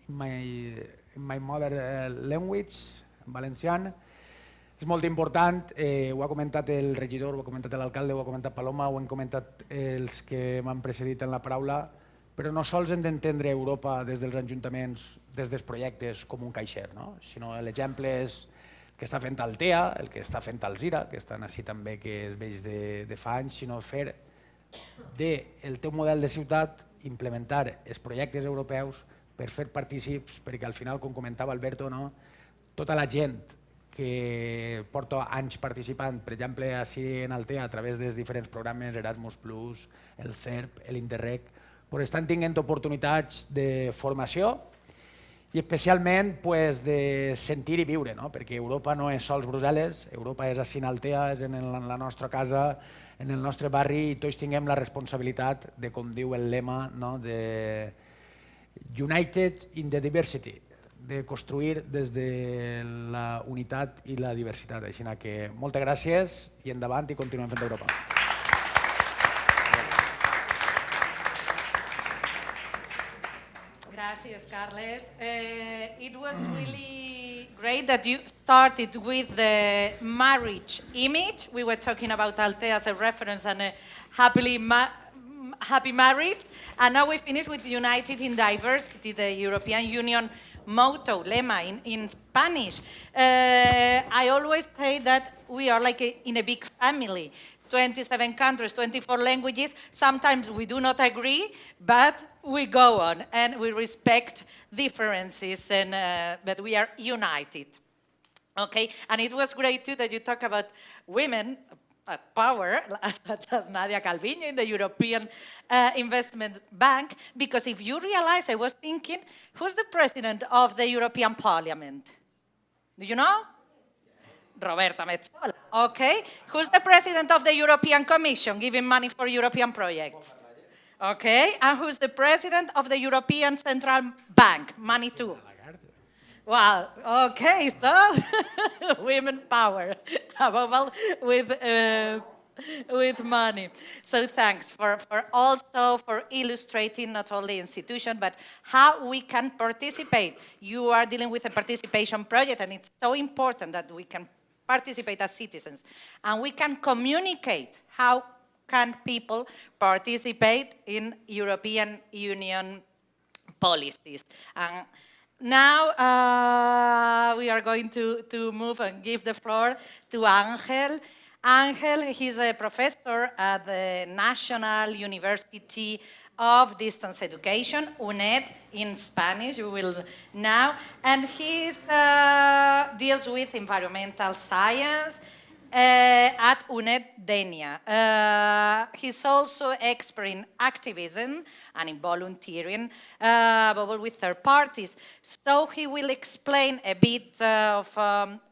my mother language, en valencià. És molt important, ho ha comentat el regidor, ho ha comentat l'alcalde, ho ha comentat Paloma, ho han comentat els que m'han precedit en la paraula, però no sols hem d'entendre Europa des dels ajuntaments, des dels projectes com un caixer, no? Sinó l'exemple és que està fent Altea, el que està fent Alzira, que estan així també que es veig de fa anys, sinó fer del teu model de ciutat, implementar els projectes europeus per fer partícips, perquè al final, com comentava Alberto, tota la gent que porto anys participant, per exemple, així en Altea, a través dels diferents programes, Erasmus+, el CERP, l'Interreg, estan tenint oportunitats de formació i especialment de sentir i viure, perquè Europa no és sols Brussel·les, Europa és així en Altea, és en la nostra casa, en el nostre barri, i tots tinguem la responsabilitat de, com diu el lema, de United in the Diversity, de construir des de la unitat i la diversitat. Així que moltes gràcies i endavant i continuem fent Europa. Gracias, Carles. It was really great that you started with the marriage image. We were talking about Altea as a reference and a happy marriage. And now we finish with United in Diversity, the European Union motto, lema in Spanish. I always say that we are like in a big family. 27 countries, 24 languages. Sometimes we do not agree, but we go on and we respect differences, but we are united. Okay, and it was great too that you talk about women power, such as Nadia Calviño in the European Investment Bank, because if you realize, I was thinking, who's the president of the European Parliament? Do you know? Roberta Metsola, okay. Who's the president of the European Commission giving money for European projects? Okay, and who's the president of the European Central Bank? Money too. Well, okay, so women power, above all with money. So thanks for also for illustrating not only institution, but how we can participate. You are dealing with a participation project, and it's so important that we can participate as citizens. And we can communicate how can people participate in European Union policies. And now we are going to move and give the floor to Ángel. Ángel, he's a professor at the National University of Distance Education, UNED in Spanish, you will know, and he deals with environmental science at UNED Denia. He's also expert in activism and in volunteering, with third parties. So he will explain a bit of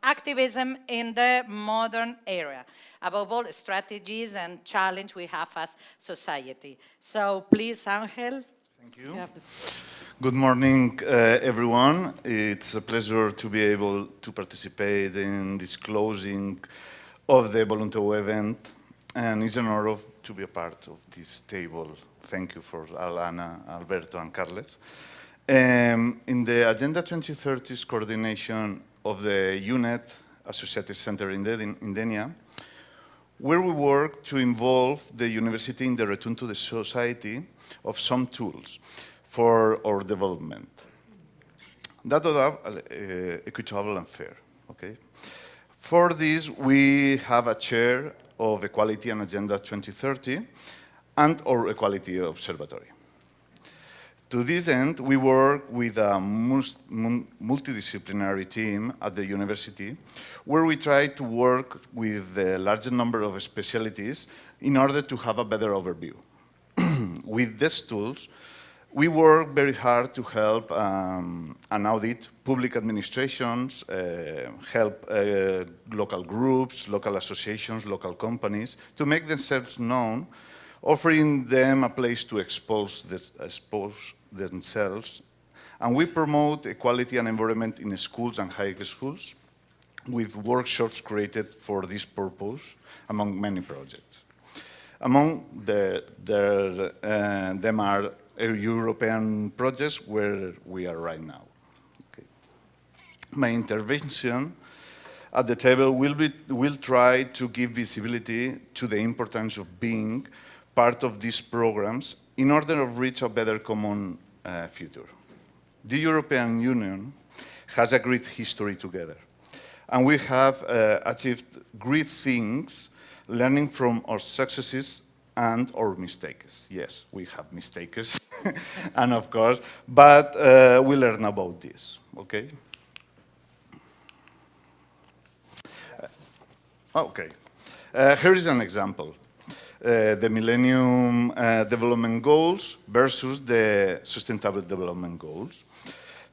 activism in the modern era. Above all, strategies and challenge we have as society. So please, Ángel. Thank you. Good morning, everyone. It's a pleasure to be able to participate in this closing of the VoluntEu event, and it's an honor to be a part of this table. Thank you for Alana, Alberto, and Carles. In the Agenda 2030's coordination of the UNED Associated Center in Denia, where we work to involve the university in the return to the society of some tools for our development. That are equitable and fair, okay? For this, we have a chair of Equality and Agenda 2030 and our Equality Observatory. To this end, we work with a multidisciplinary team at the university where we try to work with the larger number of specialties in order to have a better overview. With these tools, we work very hard to help and audit public administrations, help local groups, local associations, local companies to make themselves known, offering them a place to expose themselves. And we promote equality and environment in schools and high schools with workshops created for this purpose, among many projects. Among them are European projects where we are right now. Okay. My intervention at the table will try to give visibility to the importance of being part of these programs in order to reach a better common future. The European Union has a great history together, and we have achieved great things learning from our successes and our mistakes. Yes, we have mistakes, and of course, but we learn about this, okay? Okay. Here is an example. The Millennium Development Goals versus the Sustainable Development Goals.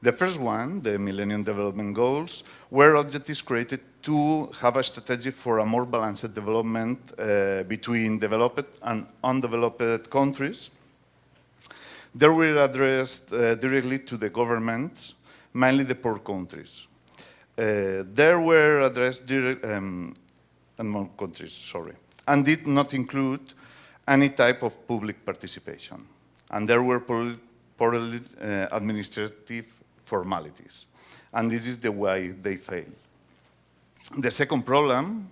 The first one, the Millennium Development Goals, were objectives created to have a strategy for a more balanced development between developed and undeveloped countries. They were addressed directly to the governments, mainly the poor countries. They were addressed among countries, sorry, and did not include any type of public participation. And there were purely administrative formalities. And this is the way they fail. The second problem,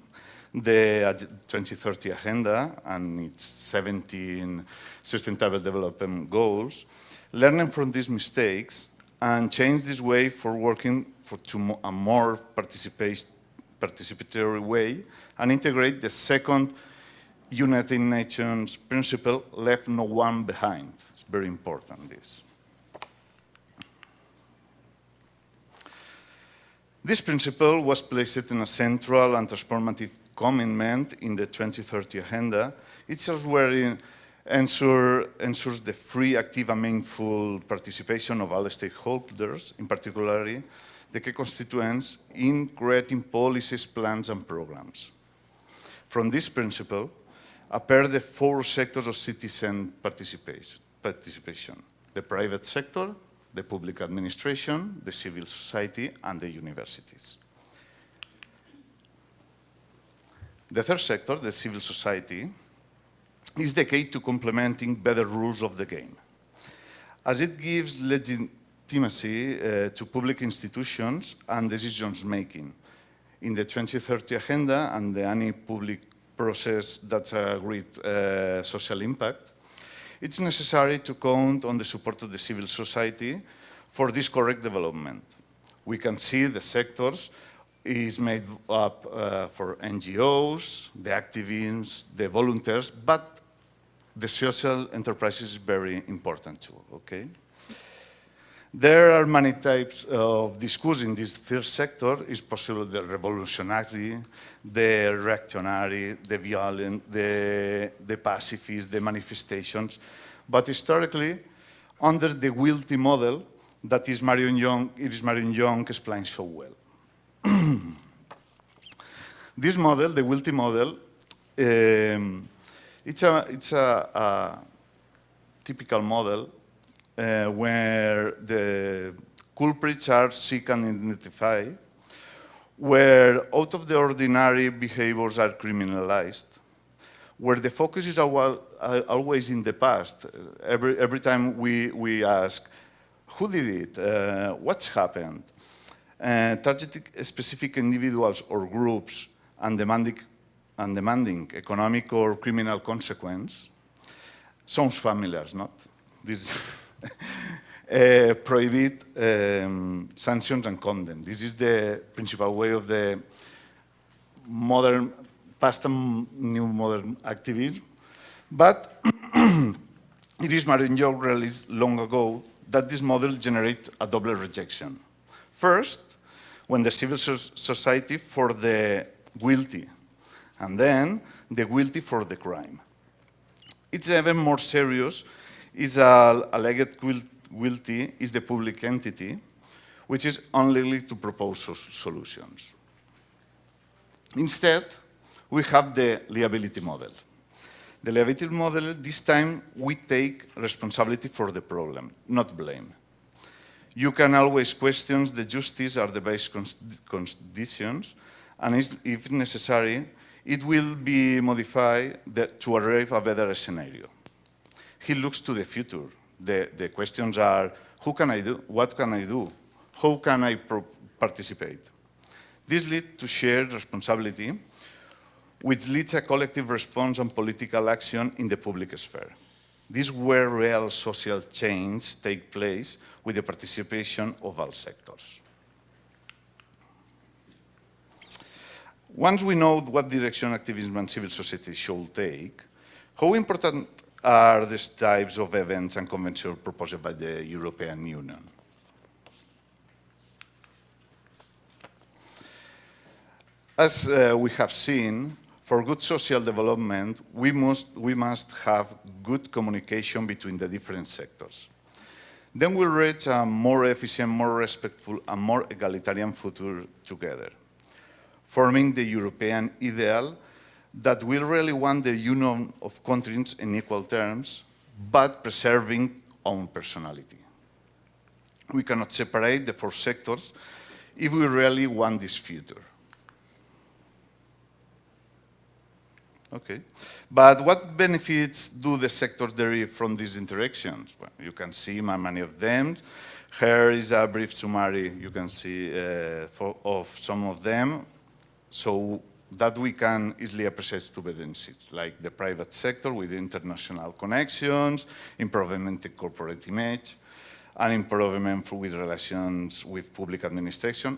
the 2030 Agenda and its 17 Sustainable Development Goals, learning from these mistakes and change this way for working to a more participatory way and integrate the second United Nations principle, left no one behind. It's very important, this. This principle was placed in a central and transformative commitment in the 2030 Agenda. It elsewhere ensures the free, active, and meaningful participation of all stakeholders, in particular the key constituents, in creating policies, plans, and programs. From this principle appear the four sectors of citizen participation: the private sector, the public administration, the civil society, and the universities. The third sector, the civil society, is the key to implementing better rules of the game, as it gives legitimacy to public institutions and decisions-making. In the 2030 Agenda and any public process that's a great social impact, it's necessary to count on the support of the civil society for this correct development. We can see the sectors is made up for NGOs, the activists, the volunteers, but the social enterprise is very important too, okay? There are many types of discourse in this third sector. It's possible the revolutionary, the reactionary, the violent, the pacifist, the manifestations. But historically, under the Wilty model, that is Marion Young explains so well. This model, the Wilty model, it's a typical model where the culprits are seek and identify, where out of the ordinary behaviors are criminalized, where the focus is always in the past. Every time we ask, who did it? What's happened? Targeting specific individuals or groups and demanding economic or criminal consequence sounds familiar, not? This prohibit sanctions and condemn. This is the principal way of the modern, past and new modern activism. But it is Marion Young released long ago that this model generates a double rejection. First, when the civil society for the guilty, and then the guilty for the crime. It's even more serious is alleged guilty is the public entity, which is unlikely to propose solutions. Instead, we have the liability model. The liability model, this time, we take responsibility for the problem, not blame. You can always question the justice or the base conditions, and if necessary, it will be modified to arrive at a better scenario. He looks to the future. The questions are, who can I do? What can I do? How can I participate? This leads to shared responsibility, which leads a collective response and political action in the public sphere. This is where real social change takes place with the participation of all sectors. Once we know what direction activism and civil society should take, how important are these types of events and conventions proposed by the European Union? As we have seen, for good social development, we must have good communication between the different sectors. Then we'll reach a more efficient, more respectful, and more egalitarian future together, forming the European ideal that we really want the union of countries in equal terms, but preserving own personality. We cannot separate the four sectors if we really want this future. Okay, but what benefits do the sectors derive from these interactions? Well, you can see many of them. Here is a brief summary you can see of some of them, so that we can easily appreciate two benefits, like the private sector with international connections, improvement in corporate image, and improvement with relations with public administration.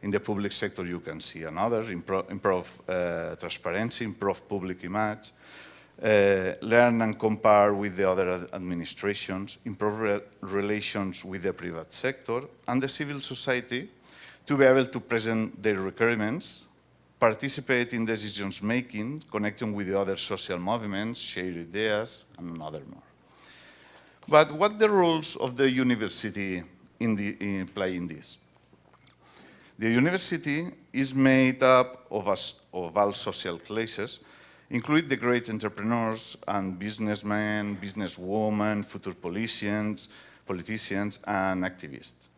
In the public sector, you can see another, improve transparency, improve public image, learn and compare with the other administrations, improve relations with the private sector, and the civil society to be able to present their requirements, participate in decisions making, connecting with the other social movements, share ideas, and other more. But what the roles of the university play in this? The university is made up of all social classes, including the great entrepreneurs and businessmen, businesswomen, future politicians, and activists.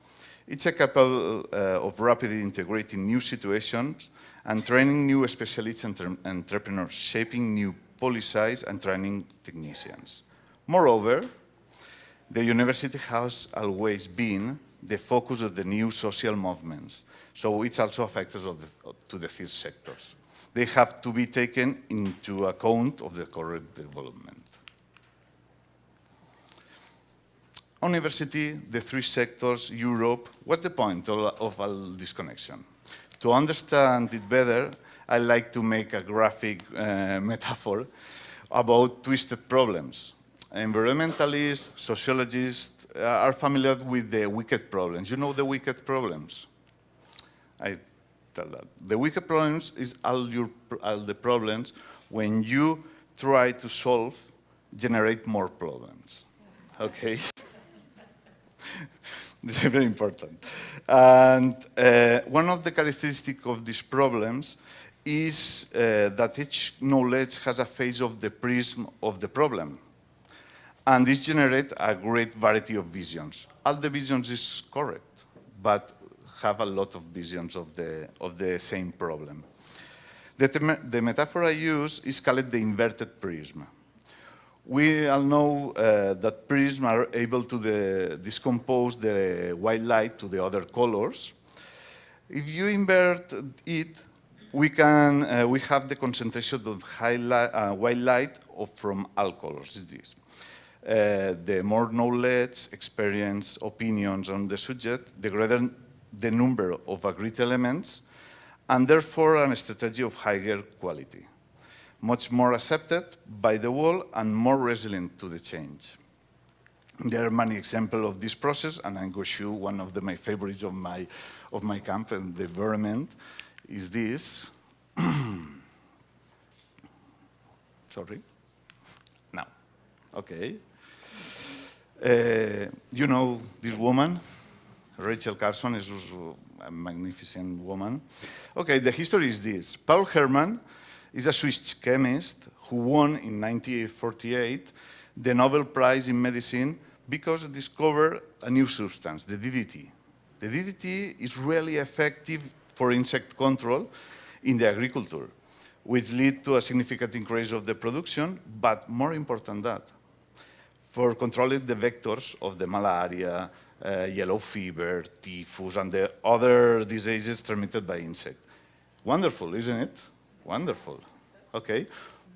It's capable of rapidly integrating new situations and training new specialist entrepreneurs, shaping new policies and training technicians. Moreover, the university has always been the focus of the new social movements, so it's also affected to the third sectors. They have to be taken into account of the current development. University, the three sectors, Europe, what's the point of all this connection? To understand it better, I like to make a graphic metaphor about twisted problems. Environmentalists, sociologists are familiar with the wicked problems. You know the wicked problems? I tell that. The wicked problems is all the problems when you try to solve, generate more problems. Okay? This is very important. And one of the characteristics of these problems is that each knowledge has a phase of the prism of the problem. And this generates a great variety of visions. All the visions is correct, but have a lot of visions of the same problem. The metaphor I use is called the inverted prism. We all know that prisms are able to decompose the white light to the other colors. If you invert it, we have the concentration of white light from all colors. Is this. The more knowledge, experience, opinions on the subject, the greater the number of agreed elements, and therefore a strategy of higher quality, much more accepted by the world and more resilient to the change. There are many examples of this process, and I'm going to show one of my favorites of my camp and the environment is this. Sorry. No. Okay. You know this woman, Rachel Carson, is a magnificent woman. Okay, the history is this. Paul Hermann is a Swiss chemist who won in 1948 the Nobel Prize in Medicine because he discovered a new substance, the DDT. The DDT is really effective for insect control in the agriculture, which led to a significant increase of the production, but more important than that, for controlling the vectors of the malaria, yellow fever, typhus, and the other diseases transmitted by insects. Wonderful, isn't it? Wonderful. Okay.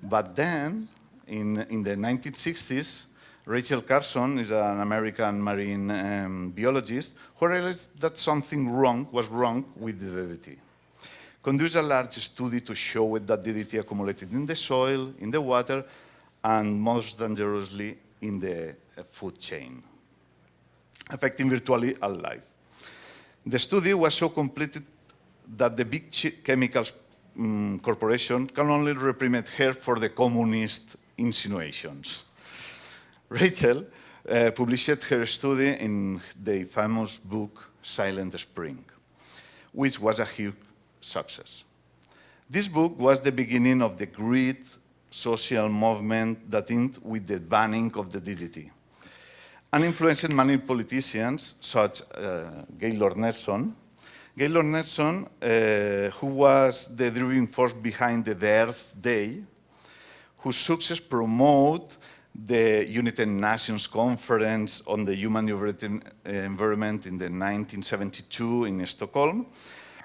But then, in the 1960s, Rachel Carson is an American marine biologist who realized that something was wrong with the DDT. Conducted a large study to show that DDT accumulated in the soil, in the water, and most dangerously in the food chain, affecting virtually all life. The study was so completed that the big chemicals corporation can only reprimand her for the communist insinuations. Rachel published her study in the famous book Silent Spring, which was a huge success. This book was the beginning of the great social movement that ended with the banning of the DDT, and influenced many politicians, such Gaylord Nelson. Gaylord Nelson, who was the driving force behind the Earth Day, whose success promoted the United Nations Conference on the Human Environment in the 1972 in Stockholm,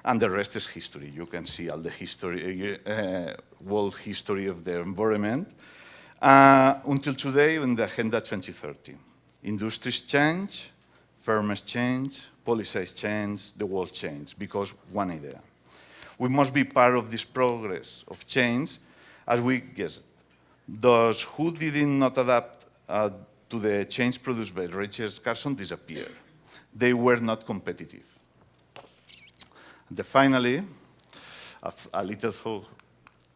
and the rest is history. You can see all the history, world history of the environment, until today in the Agenda 2030. Industries change, firms change, policies change, the world change, because one idea. We must be part of this progress of change, as we guessed. Those who did not adapt to the change produced by Rachel Carson disappeared. They were not competitive. Finally, a little thought.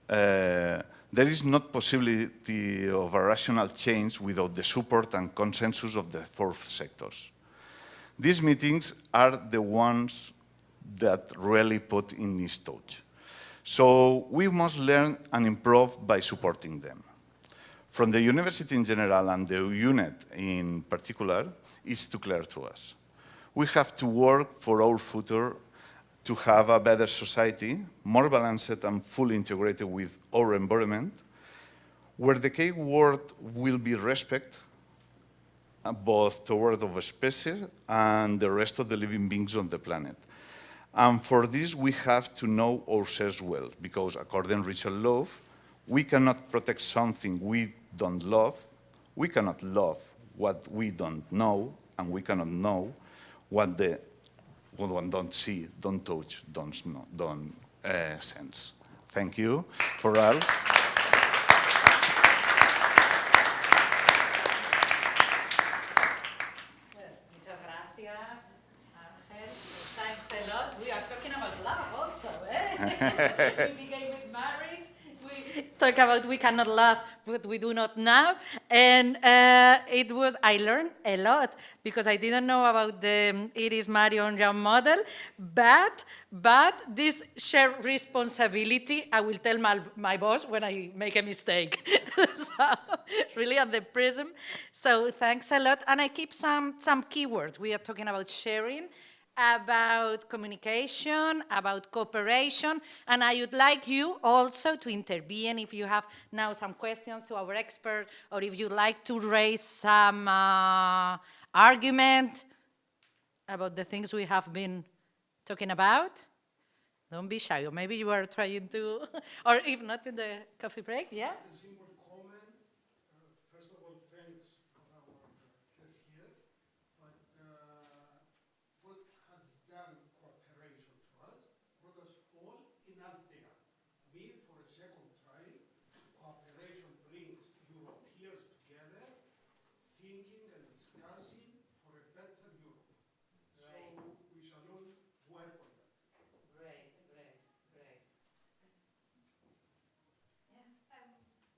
There is not possibility of a rational change without the support and consensus of the fourth sectors. These meetings are the ones that really put in this touch. So we must learn and improve by supporting them. From the university in general and the unit in particular, it's too clear to us. We have to work for our future to have a better society, more balanced and fully integrated with our environment, where the key word will be respect, both toward of a species and the rest of the living beings on the planet. And for this, we have to know ourselves well, because according to Richard Love, we cannot protect something we don't love, we cannot love what we don't know, and we cannot know what one don't see, don't touch, don't sense. Thank you for all. Muchas gracias, Ángel. Thanks a lot. We are talking about love also, eh? We became married. We talk about we cannot love what we do not know. And I learned a lot because I didn't know about the Iris, Mario, and Jean model, but this shared responsibility, I will tell my boss when I make a mistake. So really at the prism. So thanks a lot. And I keep some keywords. We are talking about sharing, about communication, about cooperation, and I would like you also to intervene if you have now some questions to our expert, or if you'd like to raise some argument about the things we have been talking about. Don't be shy, or maybe you are trying to, or if not in the coffee break, yeah? First of all, thanks for our guests here, but what has done cooperation to us brought us all in Altea. Me, for a second trial, cooperation brings Europeans together, thinking and discussing for a better Europe. Right. So we shall all work on that. Great. Yes,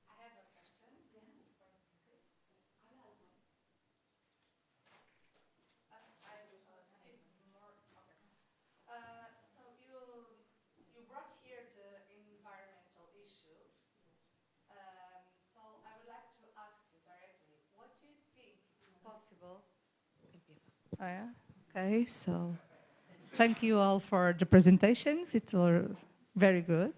I have a question. Yeah. I will speak more. Okay. So you brought here the environmental issues. So I would like to ask you directly, what do you think is possible? Oh, yeah? Okay, so thank you all for the presentations. It's all very good.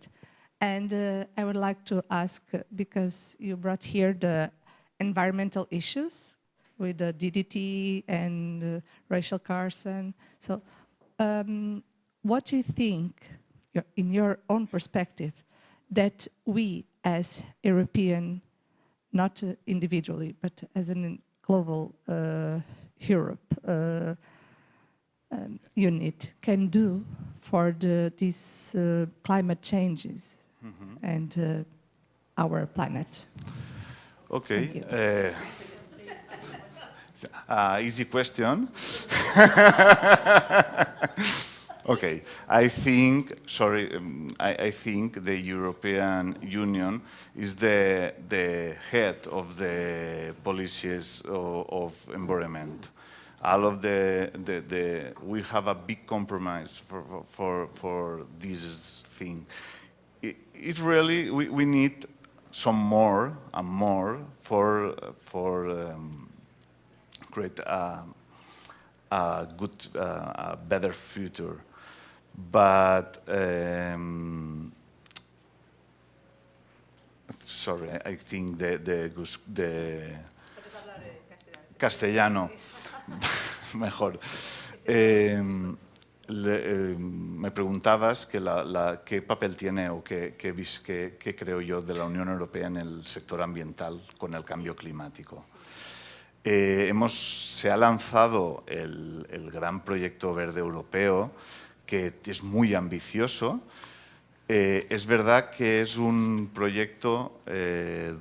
And I would like to ask, because you brought here the environmental issues with the DDT and Rachel Carson. So what do you think, in your own perspective, that we as European, not individually, but as a global Europe unit can do for these climate changes and our planet? Okay. Easy question. Okay, I think the European Union is the head of the policies of environment. All of we have a big compromise for this thing. It really, we need some more and more for create a good, a better future. But sorry, I think the castellano mejor. Me preguntabas qué papel tiene o qué creo yo de la Unión Europea en el sector ambiental con el cambio climático. Se ha lanzado el gran proyecto verde europeo, que es muy ambicioso. Es verdad que es un proyecto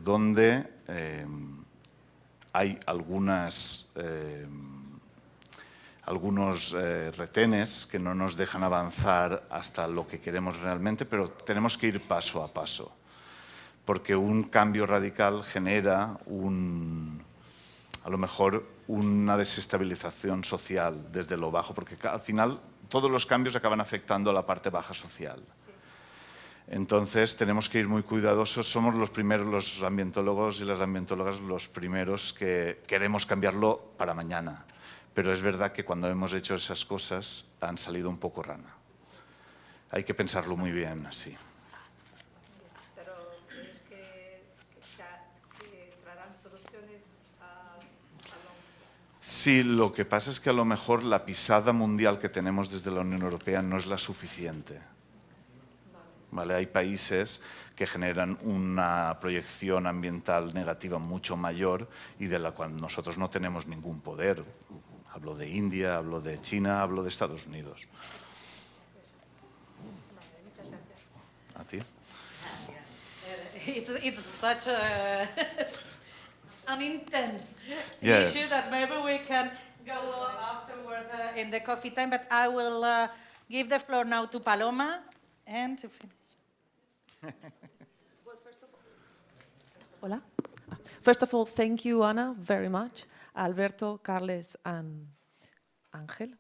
donde hay algunos retenes que no nos dejan avanzar hasta lo que queremos realmente, pero tenemos que ir paso a paso, porque un cambio radical genera a lo mejor una desestabilización social desde lo bajo, porque al final todos los cambios acaban afectando a la parte baja social. Entonces tenemos que ir muy cuidadosos. Somos los primeros, los ambientólogos y las ambientólogas, los primeros que queremos cambiarlo para mañana. Pero es verdad que cuando hemos hecho esas cosas han salido un poco rana. Hay que pensarlo muy bien, sí. Pero ¿crees que traerán soluciones a Sí, lo que pasa es que a lo mejor la pisada mundial que tenemos desde la Unión Europea no es la suficiente. ¿Vale? Hay países que generan una proyección ambiental negativa mucho mayor y de la cual nosotros no tenemos ningún poder. Hablo de India, hablo de China, hablo de Estados Unidos. ¿A ti? It's such an intense Yes. issue that maybe we can go afterwards in the coffee time, but I will give the floor now to Paloma and to finish. Hola. First of all, thank you, Ana, very much. Alberto, Carles, and Ángel.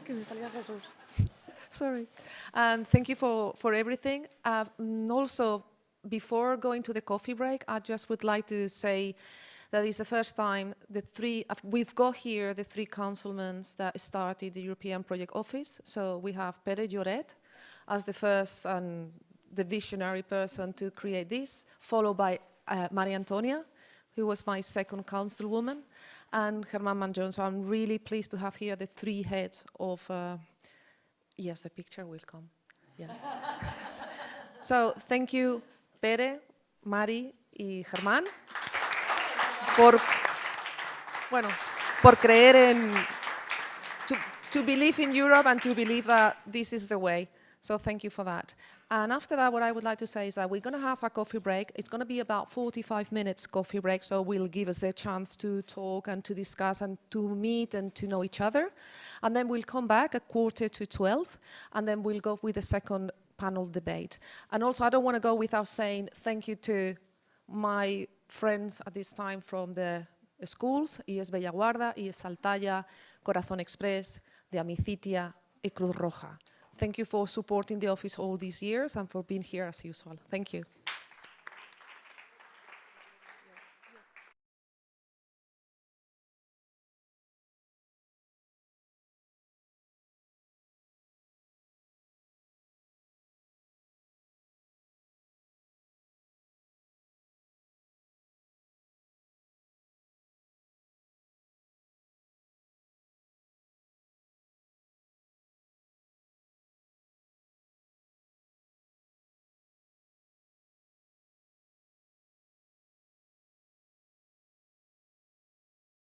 Que me salía Jesús. Sorry. And thank you for everything. Also, before going to the coffee break, I just would like to say that it's the first time we've got here the three councilmen that started the European Project Office. So we have Pere Lloret as the first and the visionary person to create this, followed by Maria Antonia, who was my second councilwoman, and Germán Manjón. So I'm really pleased to have here the three heads of, yes, the picture will come, yes. So thank you, Pere, Mari y Germán, por creer en, to believe in Europe and to believe that this is the way. So thank you for that. And after that, what I would like to say is that we're going to have a coffee break. It's going to be about 45 minutes coffee break, so will give us the chance to talk and to discuss and to meet and to know each other. And then we'll come back at 11:45, and then we'll go with the second panel debate. And also, I don't want to go without saying thank you to my friends at this time from the schools, IES Bellaguarda, IES Altea, Corazón Express, de Amicitia y Cruz Roja. Thank you for supporting the office all these years and for being here as usual. Thank you.